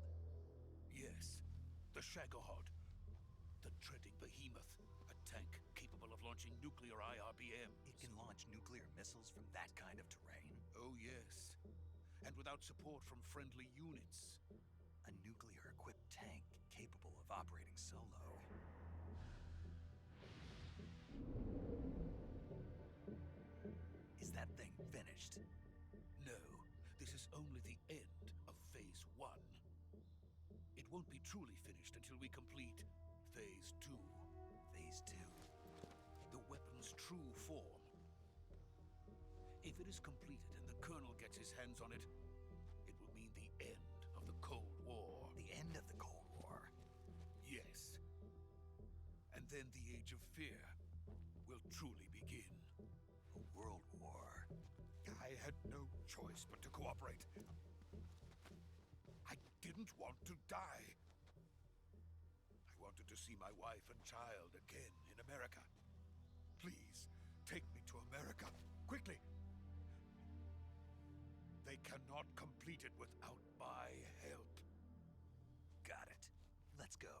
Yes. The Shagohod. The dreading behemoth. A tank capable of launching nuclear IRBMs. It can launch nuclear missiles from that kind of terrain? Oh, yes. And without support from friendly units. A nuclear-equipped tank capable of operating solo. Is that thing finished? No. This is only the end of Phase 1. It won't be truly finished until we complete Phase 2. Phase 2? The weapon's true form. If it is completed and the Colonel gets his hands on it, it will mean the end of the Cold War. The end of the Cold War? Yes. And then the Age of Fear will truly begin. A world war. I had no choice but to cooperate. I didn't want to die. I wanted to see my wife and child again in America. Please, take me to America, quickly. They cannot complete it without my help. Got it. Let's go.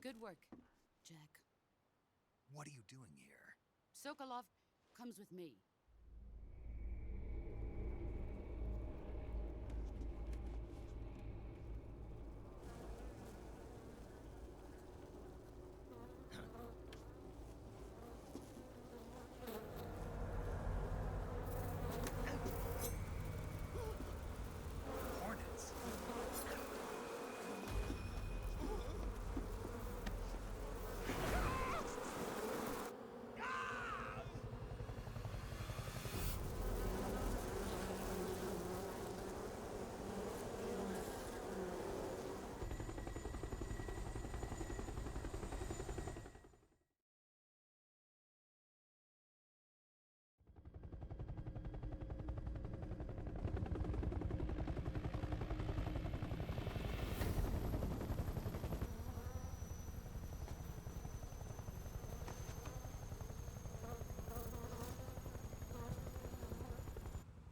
Good work, Jack. What are you doing here? Sokolov comes with me. Hornets.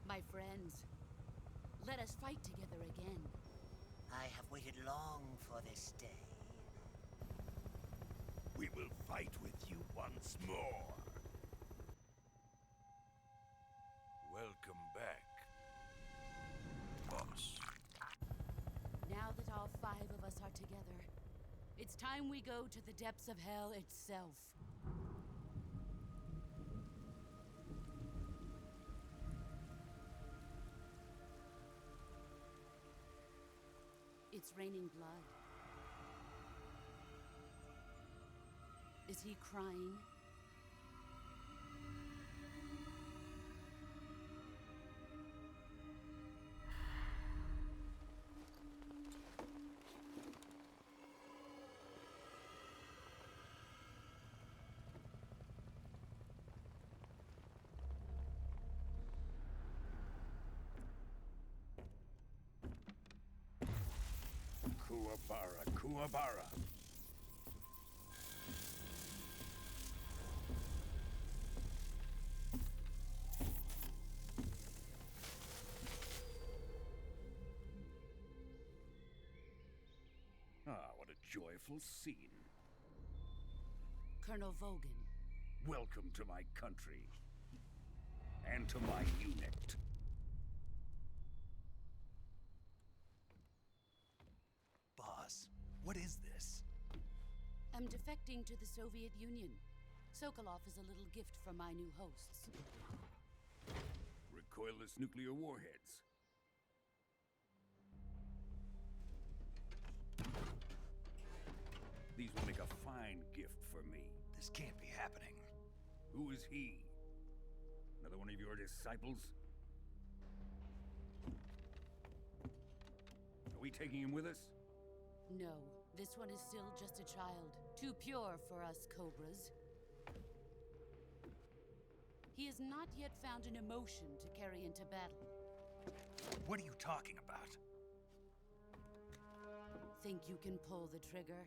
My friends, let us fight together again. I have waited long for this day. We will fight with you once more. Welcome back, boss. Now that all 5 of us are together, it's time we go to the depths of hell itself. It's raining blood. Is he crying? Kuwabara. Ah, what a joyful scene. Colonel Vogan. Welcome to my country. And to my unit. Boss, what is this? I'm defecting to the Soviet Union. Sokolov is a little gift from my new hosts. Recoilless nuclear warheads. These will make a fine gift for me. This can't be happening. Who is he? Another one of your disciples? Are we taking him with us? No, this one is still just a child. Too pure for us Cobras. He has not yet found an emotion to carry into battle. What are you talking about? Think you can pull the trigger?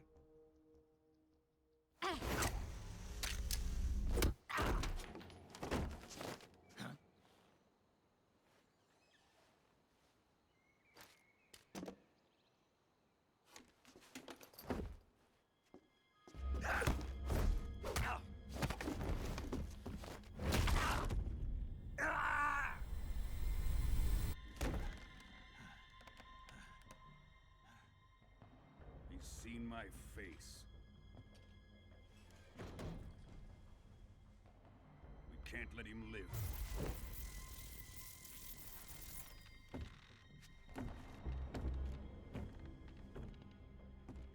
He's seen my face. We can't let him live.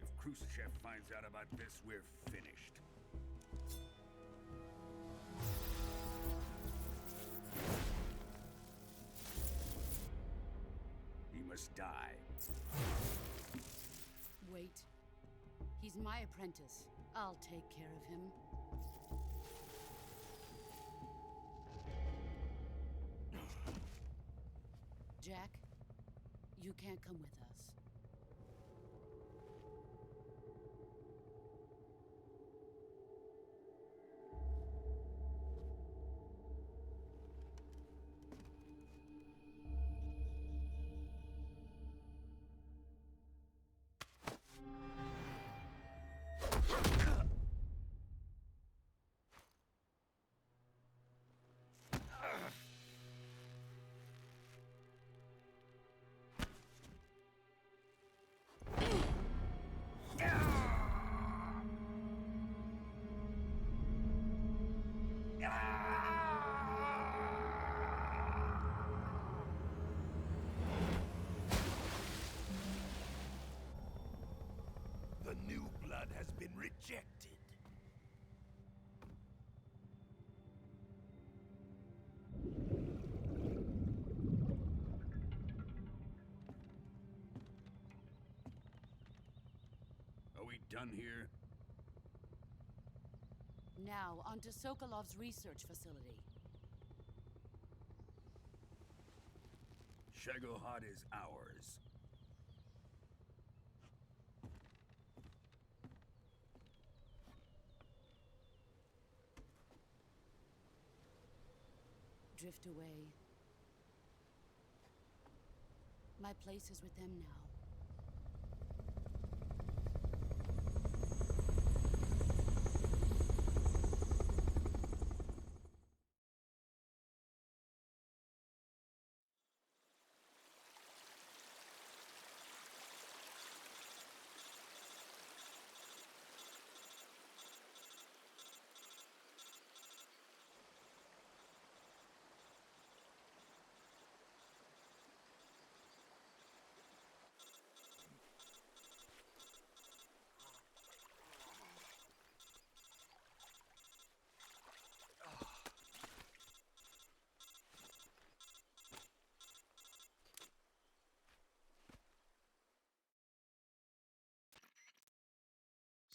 If Khrushchev finds out about this, we're finished. He must die. Wait. He's my apprentice. I'll take care of him. Jack, you can't come with us. ejected. Are we done here? Now, onto Sokolov's research facility. Shagohod is ours. Drift away. My place is with them now.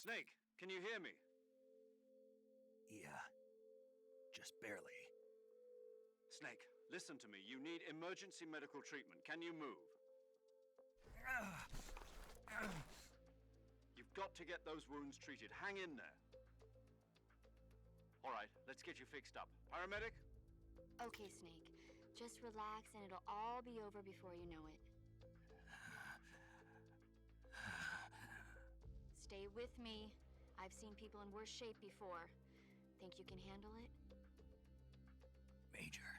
Snake, can you hear me? Yeah. Just barely. Snake, listen to me. You need emergency medical treatment. Can you move? You've got to get those wounds treated. Hang in there. All right, let's get you fixed up. Paramedic? Okay, Snake. Just relax and it'll all be over before you know it. Stay with me. I've seen people in worse shape before. Think you can handle it? Major.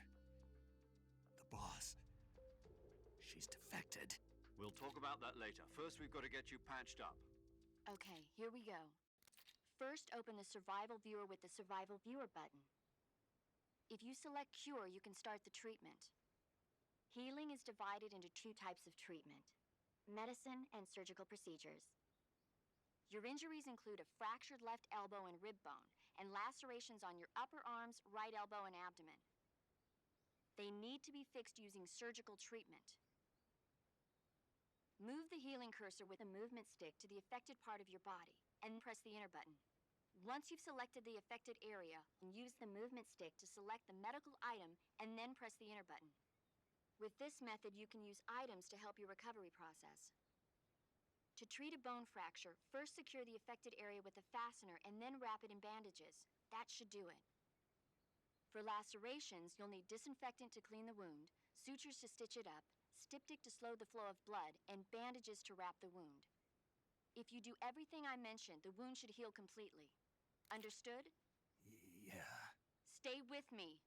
The boss. She's defected. We'll talk about that later. First, we've got to get you patched up. Okay, here we go. First, open the survival viewer with the survival viewer button. If you select cure, you can start the treatment. Healing is divided into two types of treatment: medicine and surgical procedures. Your injuries include a fractured left elbow and rib bone, and lacerations on your upper arms, right elbow, and abdomen. They need to be fixed using surgical treatment. Move the healing cursor with a movement stick to the affected part of your body, and press the enter button. Once you've selected the affected area, use the movement stick to select the medical item, and then press the enter button. With this method, you can use items to help your recovery process. To treat a bone fracture, first secure the affected area with a fastener and then wrap it in bandages. That should do it. For lacerations, you'll need disinfectant to clean the wound, sutures to stitch it up, styptic to slow the flow of blood, and bandages to wrap the wound. If you do everything I mentioned, the wound should heal completely. Understood? Yeah. Stay with me.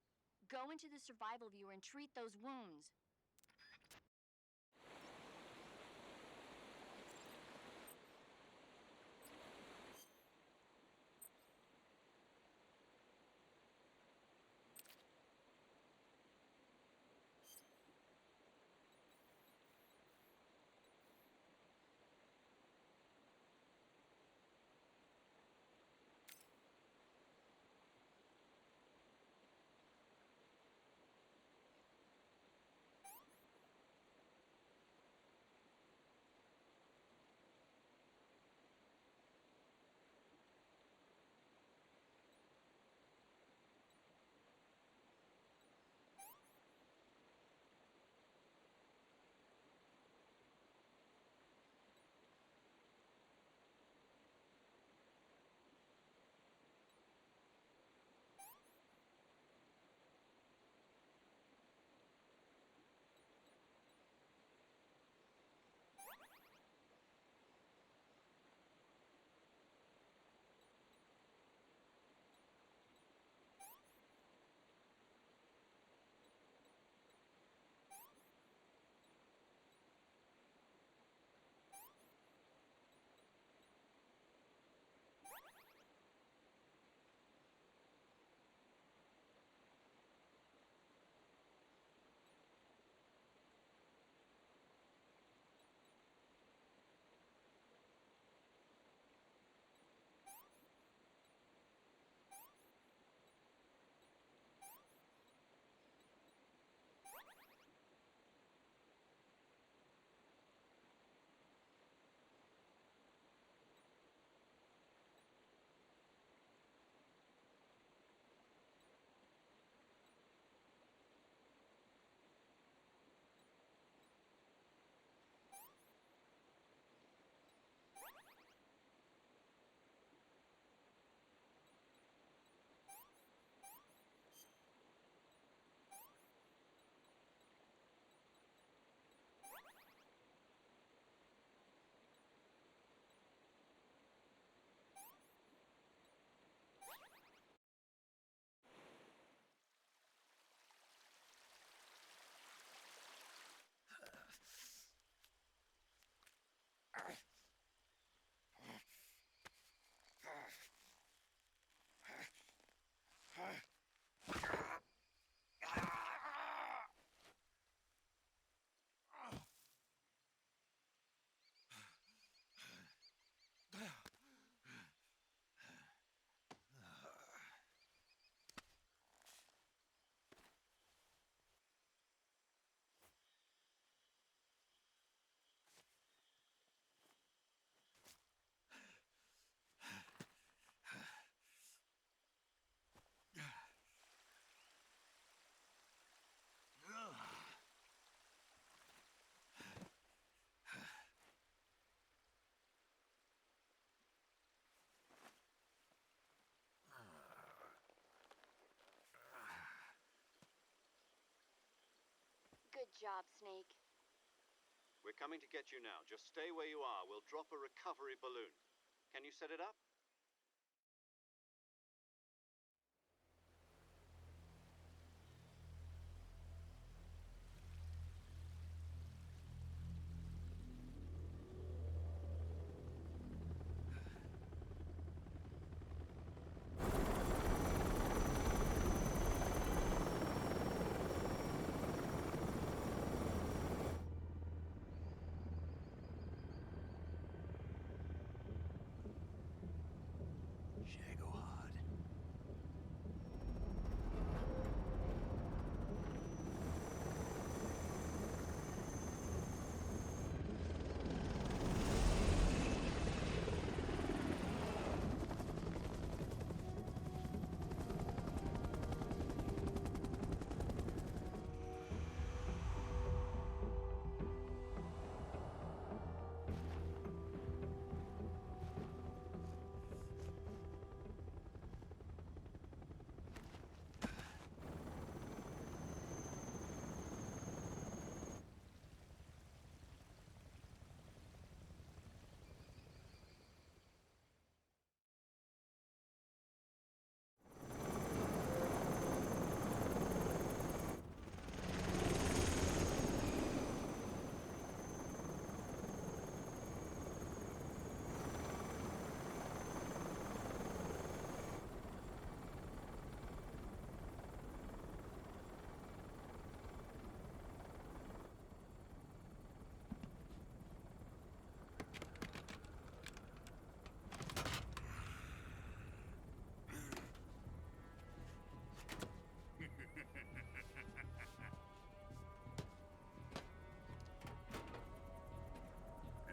Go into the survival viewer and treat those wounds. job, Snake. We're coming to get you now. Just stay where you are. We'll drop a recovery balloon. Can you set it up?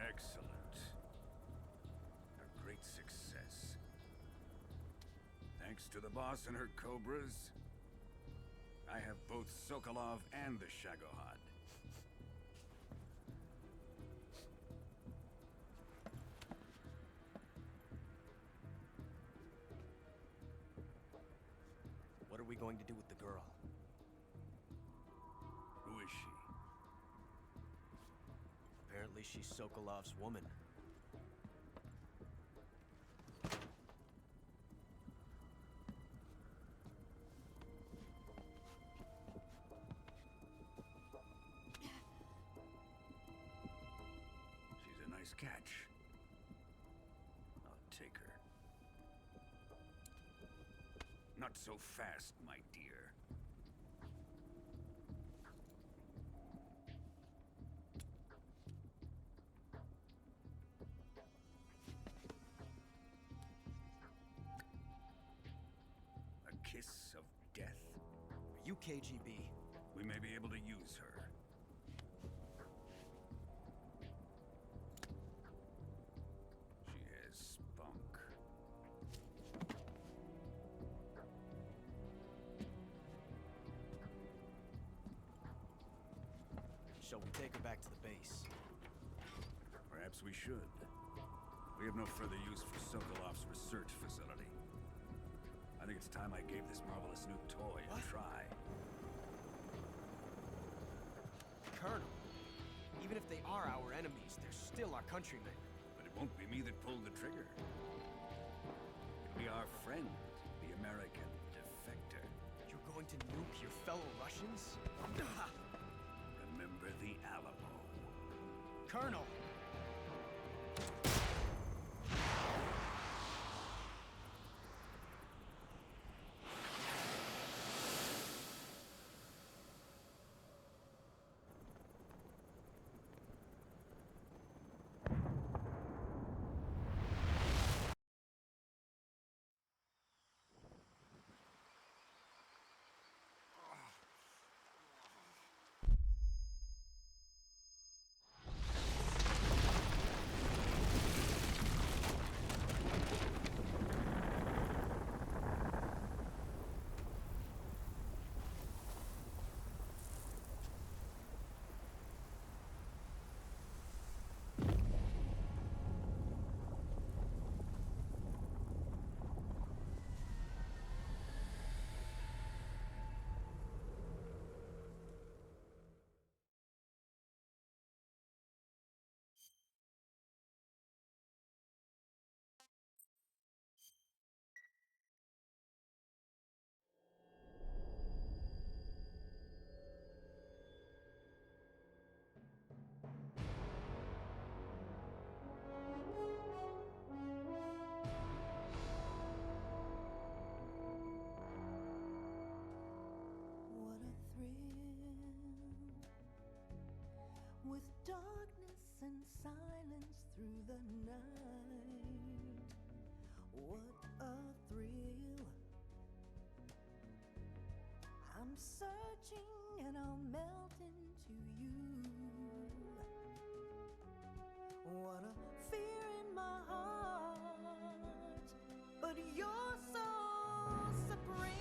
Excellent. A great success. Thanks to the boss and her cobras, I have both Sokolov and the Shagohod. What are we going to do with the girl? Who is she? Apparently she's Sokolov's woman. She's a nice catch. I'll take her. Not so fast, my dear. A kiss of death? Are you KGB? We may be able to use her. She has spunk. Shall we take her back to the base? Perhaps we should. We have no further use for Sokolov's research facility. I think it's time I gave this marvelous new toy a try. Colonel, even if they are our enemies, they're still our countrymen. But it won't be me that pulled the trigger. It'll be our friend, the American defector. You're going to nuke your fellow Russians? Remember the Alamo. Colonel! through the night. What a thrill. I'm searching and I'll melt into you. What a fear in my heart, but you're so supreme.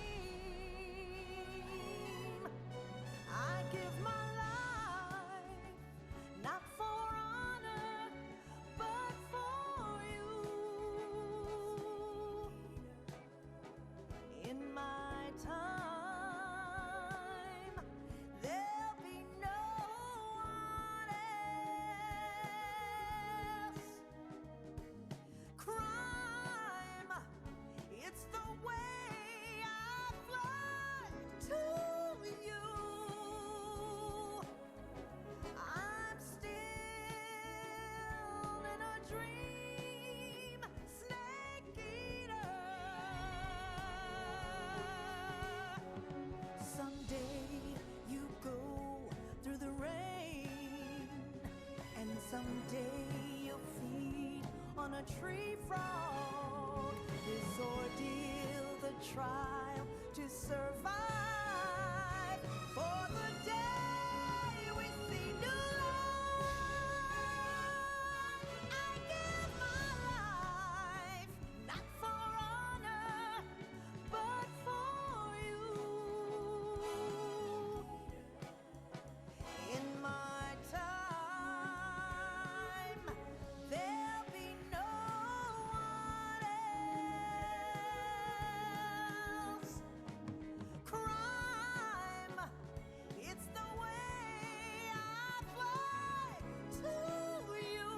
I give my life, not for honor, but for you. In my time, there'll be no one else. Crime, it's the way I fly to you. I'm still in a dream, snake eater. Someday you go through the rain, and someday you'll feed on a tree frog. This ordeal, the trial to survive for the day we see new light. I give my life, not for honor, but for you. In my time, there'll be no one else. Crime, it's the way I fly to you.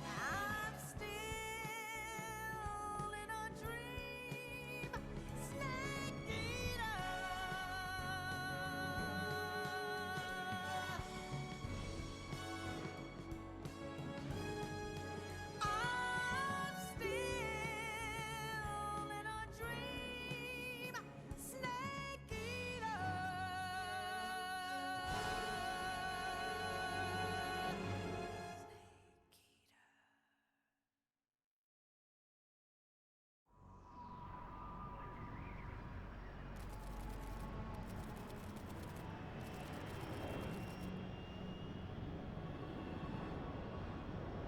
I'm still in a dream, snake eater. I'm still in a dream, snake eater.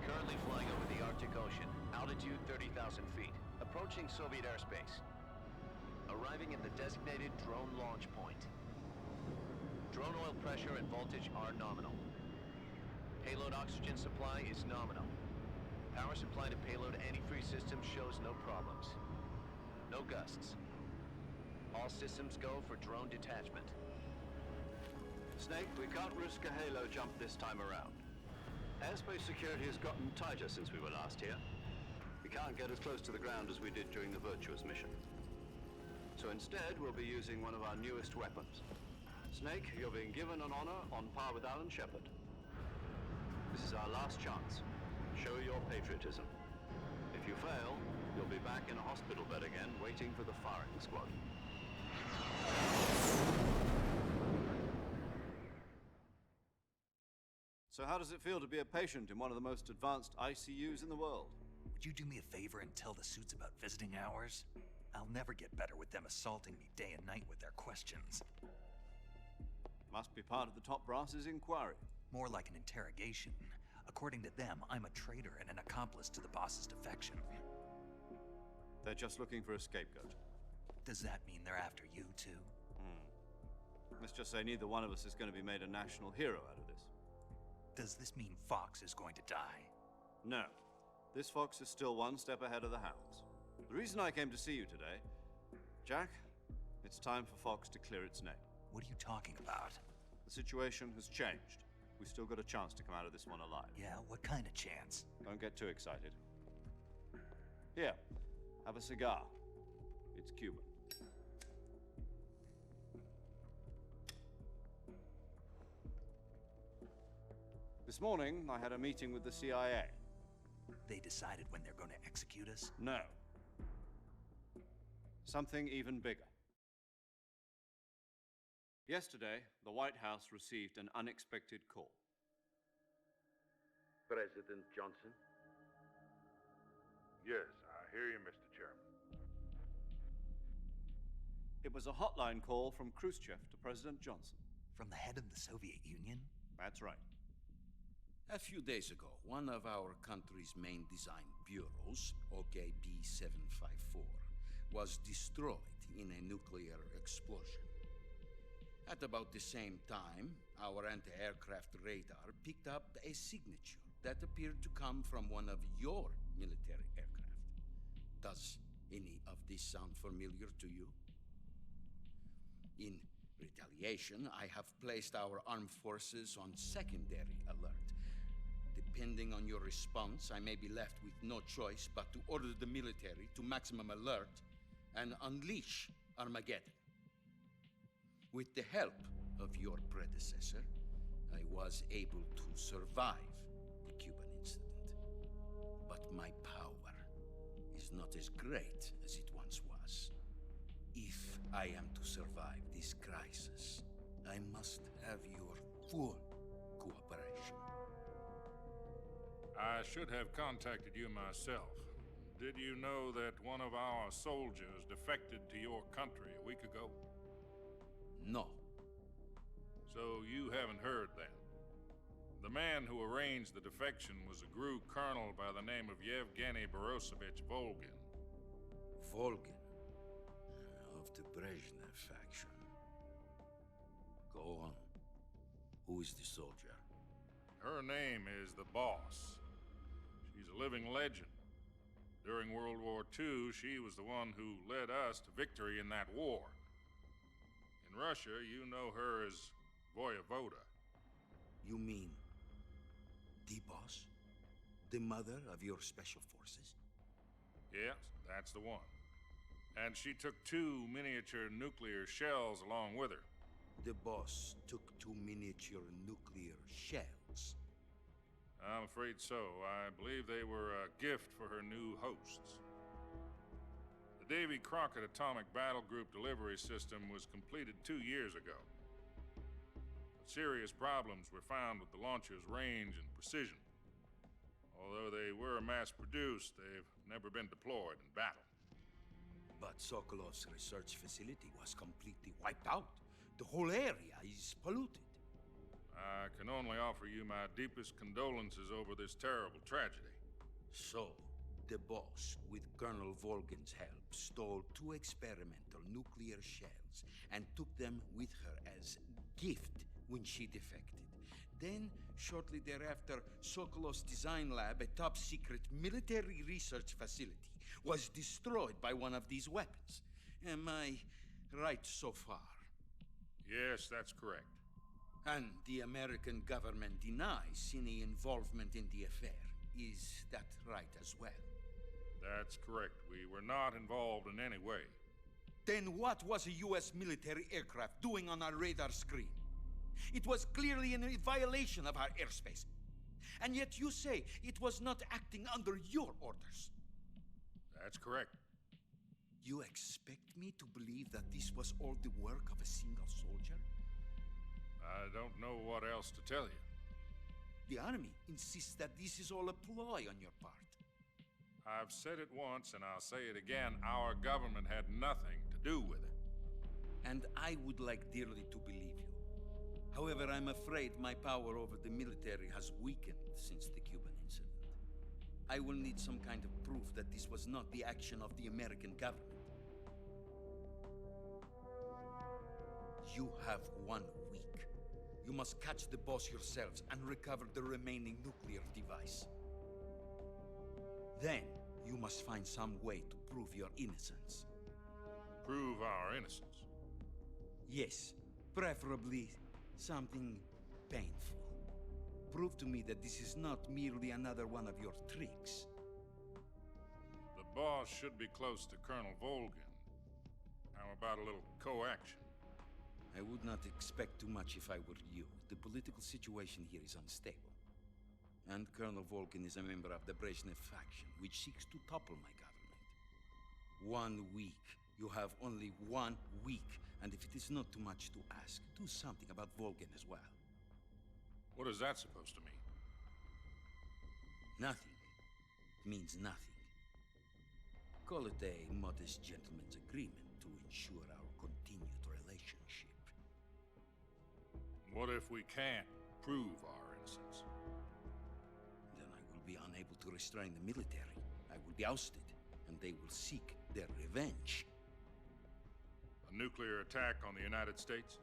Currently flying over the Arctic Ocean, altitude 30,000 feet, approaching Soviet airspace. Arriving at the designated drone launch point. Drone oil pressure and voltage are nominal. Payload oxygen supply is nominal. Power supply to payload antifreeze system shows no problems. No gusts. All systems go for drone detachment. Snake, we can't risk a halo jump this time around. Airspace security has gotten tighter since we were last here. We can't get as close to the ground as we did during the Virtuous mission. So instead, we'll be using one of our newest weapons. Snake, you're being given an honor on par with Alan Shepard. This is our last chance. Show your patriotism. If you fail, you'll be back in a hospital bed again, waiting for the firing squad. So how does it feel to be a patient in one of the most advanced ICUs in the world? Would you do me a favor and tell the suits about visiting hours? I'll never get better with them assaulting me day and night with their questions. Must be part of the top brass's inquiry. More like an interrogation. According to them, I'm a traitor and an accomplice to the boss's defection. They're just looking for a scapegoat. Does that mean they're after you, too? Let's just say neither one of us is going to be made a national hero out of this. Does this mean Fox is going to die? No. This fox is still one step ahead of the hounds. The reason I came to see you today, Jack, it's time for Fox to clear its name. What are you talking about? The situation has changed. We've still got a chance to come out of this one alive. Yeah, what kind of chance? Don't get too excited. Here, have a cigar. It's Cuban. This morning, I had a meeting with the CIA. They decided when they're going to execute us? No. Something even bigger. Yesterday, the White House received an unexpected call. President Johnson? Yes, I hear you, Mr. Chairman. It was a hotline call from Khrushchev to President Johnson. From the head of the Soviet Union? That's right. A few days ago, one of our country's main design bureaus, OKB-754, was destroyed in a nuclear explosion. At about the same time, our anti-aircraft radar picked up a signature that appeared to come from one of your military aircraft. Does any of this sound familiar to you? In retaliation, I have placed our armed forces on secondary alert. Depending on your response, I may be left with no choice but to order the military to maximum alert and unleash Armageddon. With the help of your predecessor, I was able to survive the Cuban incident. But my power is not as great as it once was. If I am to survive this crisis, I must have your full cooperation. I should have contacted you myself. Did you know that one of our soldiers defected to your country a week ago? No. So you haven't heard then. The man who arranged the defection was a GRU colonel by the name of Yevgeny Borisovich Volgin. Volgin? Of the Brezhnev faction. Go on. Who is the soldier? Her name is the Boss. She's a living legend. During World War II, she was the one who led us to victory in that war. In Russia, you know her as Voyevoda. You mean the Boss? The mother of your special forces? Yes, that's the one. And she took 2 miniature nuclear shells along with her. The Boss took 2 miniature nuclear shells? I'm afraid so. I believe they were a gift for her new hosts. The Davy Crockett Atomic Battle Group delivery system was completed 2 years ago. But serious problems were found with the launcher's range and precision. Although they were mass-produced, they've never been deployed in battle. But Sokolov's research facility was completely wiped out. The whole area is polluted. I can only offer you my deepest condolences over this terrible tragedy. So, the Boss, with Colonel Volgin's help, stole 2 experimental nuclear shells and took them with her as gift when she defected. Then, shortly thereafter, Sokolov's design lab, a top-secret military research facility, was destroyed by one of these weapons. Am I right so far? Yes, that's correct. And the American government denies any involvement in the affair. Is that right as well? That's correct. We were not involved in any way. Then what was a U.S. military aircraft doing on our radar screen? It was clearly in violation of our airspace. And yet you say it was not acting under your orders. That's correct. You expect me to believe that this was all the work of a single soldier? I don't know what else to tell you. The army insists that this is all a ploy on your part. I've said it once and I'll say it again. Our government had nothing to do with it. And I would like dearly to believe you. However, I'm afraid my power over the military has weakened since the Cuban incident. I will need some kind of proof that this was not the action of the American government. You have 1 week. You must catch the Boss yourselves and recover the remaining nuclear device. Then, you must find some way to prove your innocence. Prove our innocence? Yes, preferably something painful. Prove to me that this is not merely another one of your tricks. The Boss should be close to Colonel Volgin. How about a little co-action? I would not expect too much if I were you. The political situation here is unstable. And Colonel Volgin is a member of the Brezhnev faction, which seeks to topple my government. 1 week. You have only 1 week. And if it is not too much to ask, do something about Volgin as well. What is that supposed to mean? Nothing means nothing. Call it a modest gentleman's agreement to ensure our continued relationship. What if we can't prove our innocence? Then I will be unable to restrain the military. I will be ousted, and they will seek their revenge. A nuclear attack on the United States?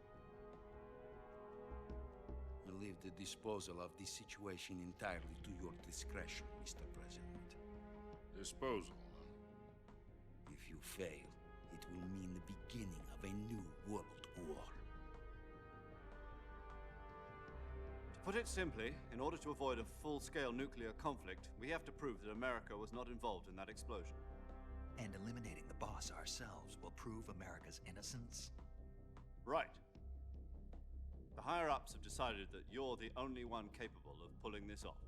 I leave the disposal of this situation entirely to your discretion, Mr. President. Disposal? If you fail, it will mean the beginning of a new world war. To put it simply, in order to avoid a full-scale nuclear conflict, we have to prove that America was not involved in that explosion. And eliminating the boss ourselves will prove America's innocence? Right. The higher-ups have decided that you're the only one capable of pulling this off.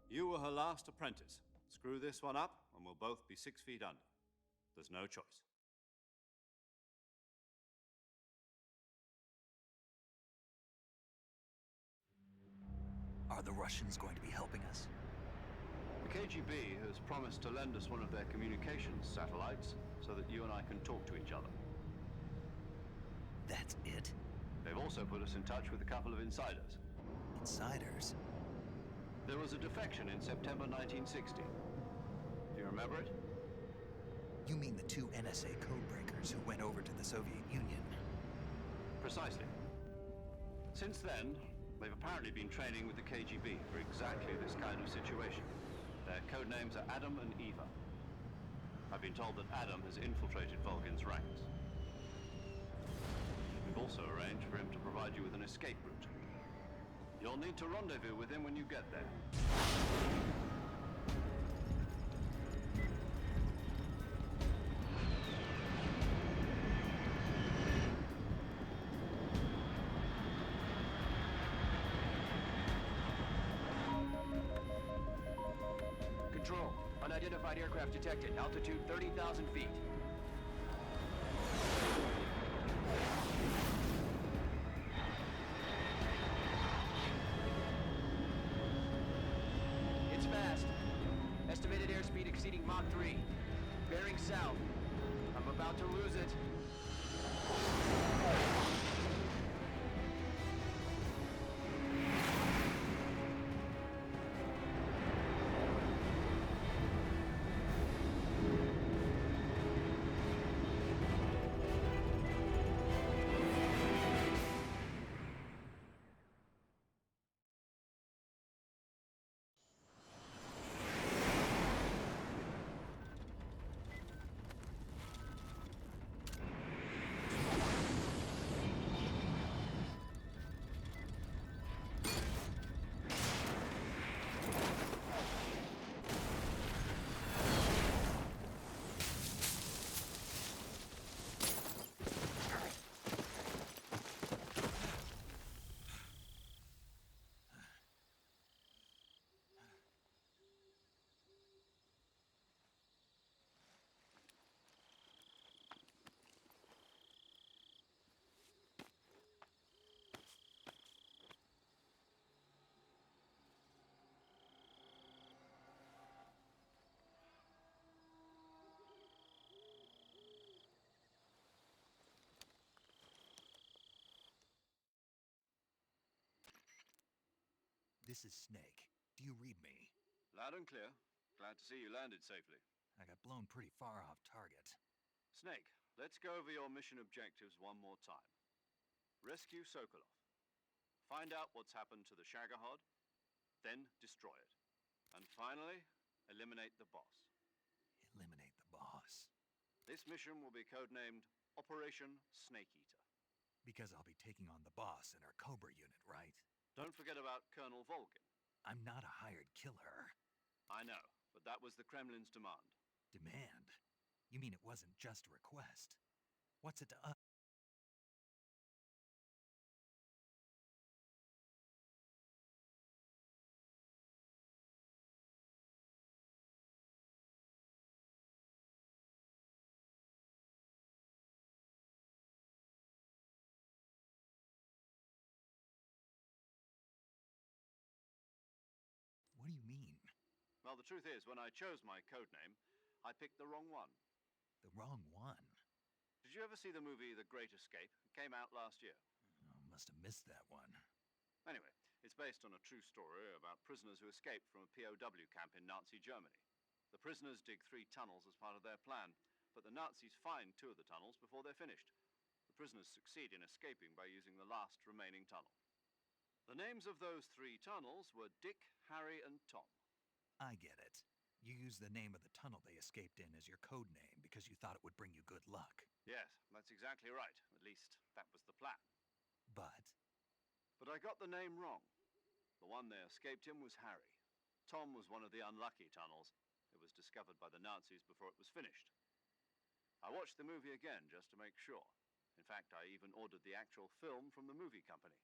You were her last apprentice. Screw this one up, and we'll both be 6 feet under. There's no choice. Are the Russians going to be helping us? The KGB has promised to lend us one of their communications satellites so that you and I can talk to each other. That's it? They've also put us in touch with a couple of insiders. Insiders? There was a defection in September 1960. Do you remember it? You mean the 2 NSA codebreakers who went over to the Soviet Union? Precisely. Since then, they've apparently been training with the KGB for exactly this kind of situation. Their code names are Adam and Eva. I've been told that Adam has infiltrated Volgin's ranks. We've also arranged for him to provide you with an escape route. You'll need to rendezvous with him when you get there. Control. Unidentified aircraft detected. Altitude 30,000 feet. It's fast. Estimated airspeed exceeding Mach 3. Bearing south. I'm about to lose it. This is Snake. Do you read me? Loud and clear. Glad to see you landed safely. I got blown pretty far off target. Snake, let's go over your mission objectives one more time. Rescue Sokolov. Find out what's happened to the Shagohod, then destroy it. And finally, eliminate the boss. Eliminate the boss. This mission will be codenamed Operation Snake Eater. Because I'll be taking on the boss in our Cobra unit, right? Don't forget about Colonel Volgin. I'm not a hired killer. I know, but that was the Kremlin's demand. Demand? You mean it wasn't just a request? What's it to us? What do you mean? Well, the truth is, when I chose my code name, I picked the wrong one. The wrong one? Did you ever see the movie The Great Escape? It came out last year. Oh, must have missed that one. Anyway, it's based on a true story about prisoners who escaped from a POW camp in Nazi Germany. The prisoners dig 3 tunnels as part of their plan, but the Nazis find 2 of the tunnels before they're finished. The prisoners succeed in escaping by using the last remaining tunnel. The names of those 3 tunnels were Dick, Harry, and Tom. I get it. You used the name of the tunnel they escaped in as your code name because you thought it would bring you good luck. Yes, that's exactly right. At least, that was the plan. But I got the name wrong. The one they escaped in was Harry. Tom was one of the unlucky tunnels. It was discovered by the Nazis before it was finished. I watched the movie again just to make sure. In fact, I even ordered the actual film from the movie company.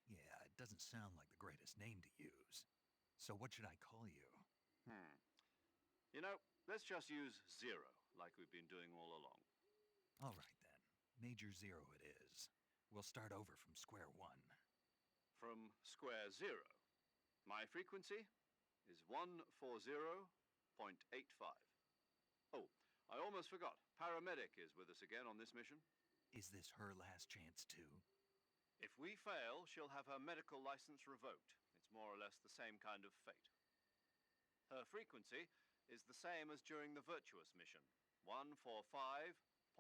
yeah, it doesn't sound like the greatest name to use. So what should I call you? You know, let's just use Zero, like we've been doing all along. All right then. Major Zero it is. We'll start over from square one. From square zero. My frequency is 140.85. Oh, I almost forgot. Paramedic is with us again on this mission. Is this her last chance too? If we fail, she'll have her medical license revoked. It's more or less the same kind of fate. Her frequency is the same as during the Virtuous mission, 145.73.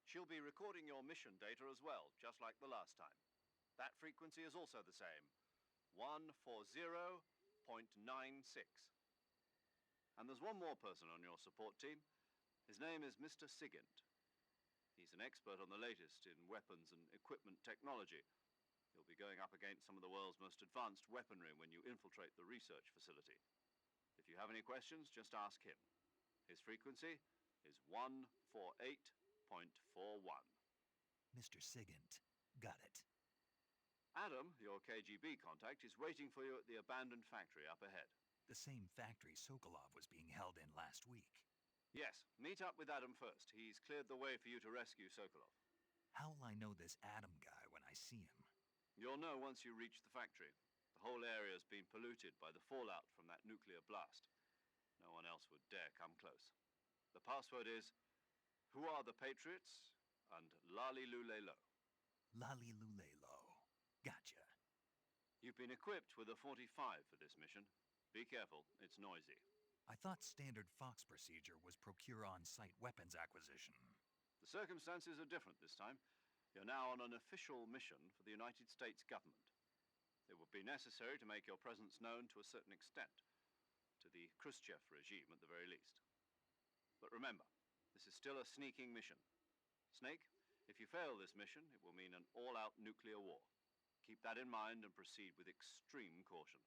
She'll be recording your mission data as well, just like the last time. That frequency is also the same, 140.96. And there's one more person on your support team. His name is Mr. Sigint. He's an expert on the latest in weapons and equipment technology. You'll be going up against some of the world's most advanced weaponry when you infiltrate the research facility. If you have any questions, just ask him. His frequency is 148.41. Mr. Sigint. Got it. Adam, your KGB contact, is waiting for you at the abandoned factory up ahead. The same factory Sokolov was being held in last week. Yes, meet up with Adam first. He's cleared the way for you to rescue Sokolov. How will I know this Adam guy when I see him? You'll know once you reach the factory. The whole area's been polluted by the fallout from that nuclear blast. No one else would dare come close. The password is, "Who are the Patriots?" and Lali Lule Lo. Lali Lule Lo. Gotcha. You've been equipped with a 45 for this mission. Be careful, it's noisy. I thought standard Fox procedure was procure on-site weapons acquisition. The circumstances are different this time. You're now on an official mission for the United States government. It would be necessary to make your presence known to a certain extent, to the Khrushchev regime at the very least. But remember, this is still a sneaking mission. Snake, if you fail this mission, it will mean an all-out nuclear war. Keep that in mind and proceed with extreme caution.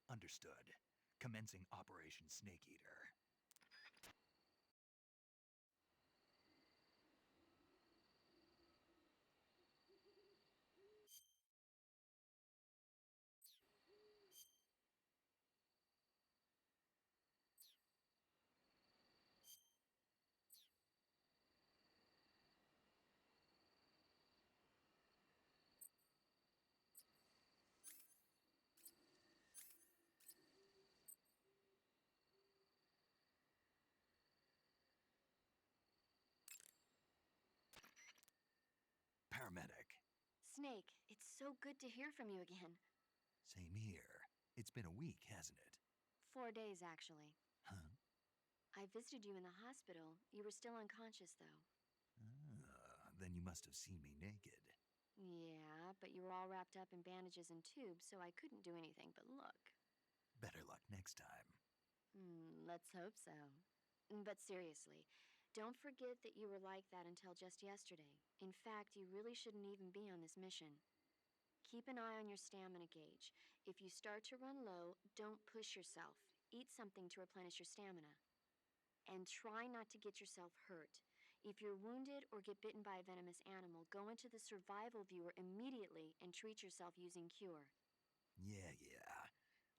Understood. Commencing Operation Snake Eater. Paramedic. Snake, it's so good to hear from you again. Same here. It's been a week, hasn't it? 4 days, actually. Huh? I visited you in the hospital. You were still unconscious, though. Then you must have seen me naked. Yeah, but you were all wrapped up in bandages and tubes, so I couldn't do anything but look. Better luck next time. Let's hope so. But seriously, don't forget that you were like that until just yesterday. In fact, you really shouldn't even be on this mission. Keep an eye on your stamina gauge. If you start to run low, don't push yourself. Eat something to replenish your stamina. And try not to get yourself hurt. If you're wounded or get bitten by a venomous animal, go into the survival viewer immediately and treat yourself using Cure. Yeah.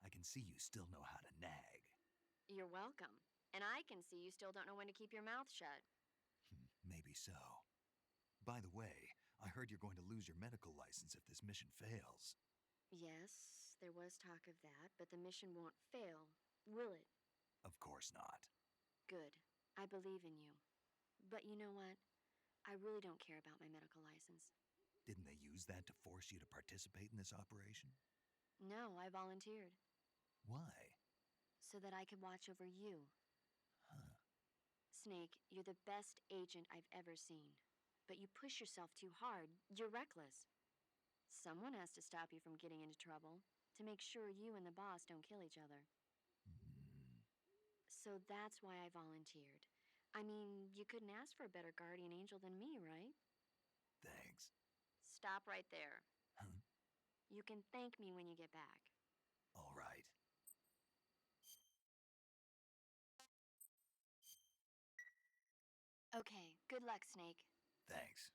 I can see you still know how to nag. You're welcome. And I can see you still don't know when to keep your mouth shut. Maybe so. By the way, I heard you're going to lose your medical license if this mission fails. Yes, there was talk of that, but the mission won't fail, will it? Of course not. Good. I believe in you. But you know what? I really don't care about my medical license. Didn't they use that to force you to participate in this operation? No, I volunteered. Why? So that I could watch over you. Huh. Snake, you're the best agent I've ever seen. But you push yourself too hard. You're reckless. Someone has to stop you from getting into trouble, to make sure you and the boss don't kill each other. So that's why I volunteered. I mean, you couldn't ask for a better guardian angel than me, right? Thanks. Stop right there. Huh? You can thank me when you get back. All right. Okay, good luck, Snake. Thanks.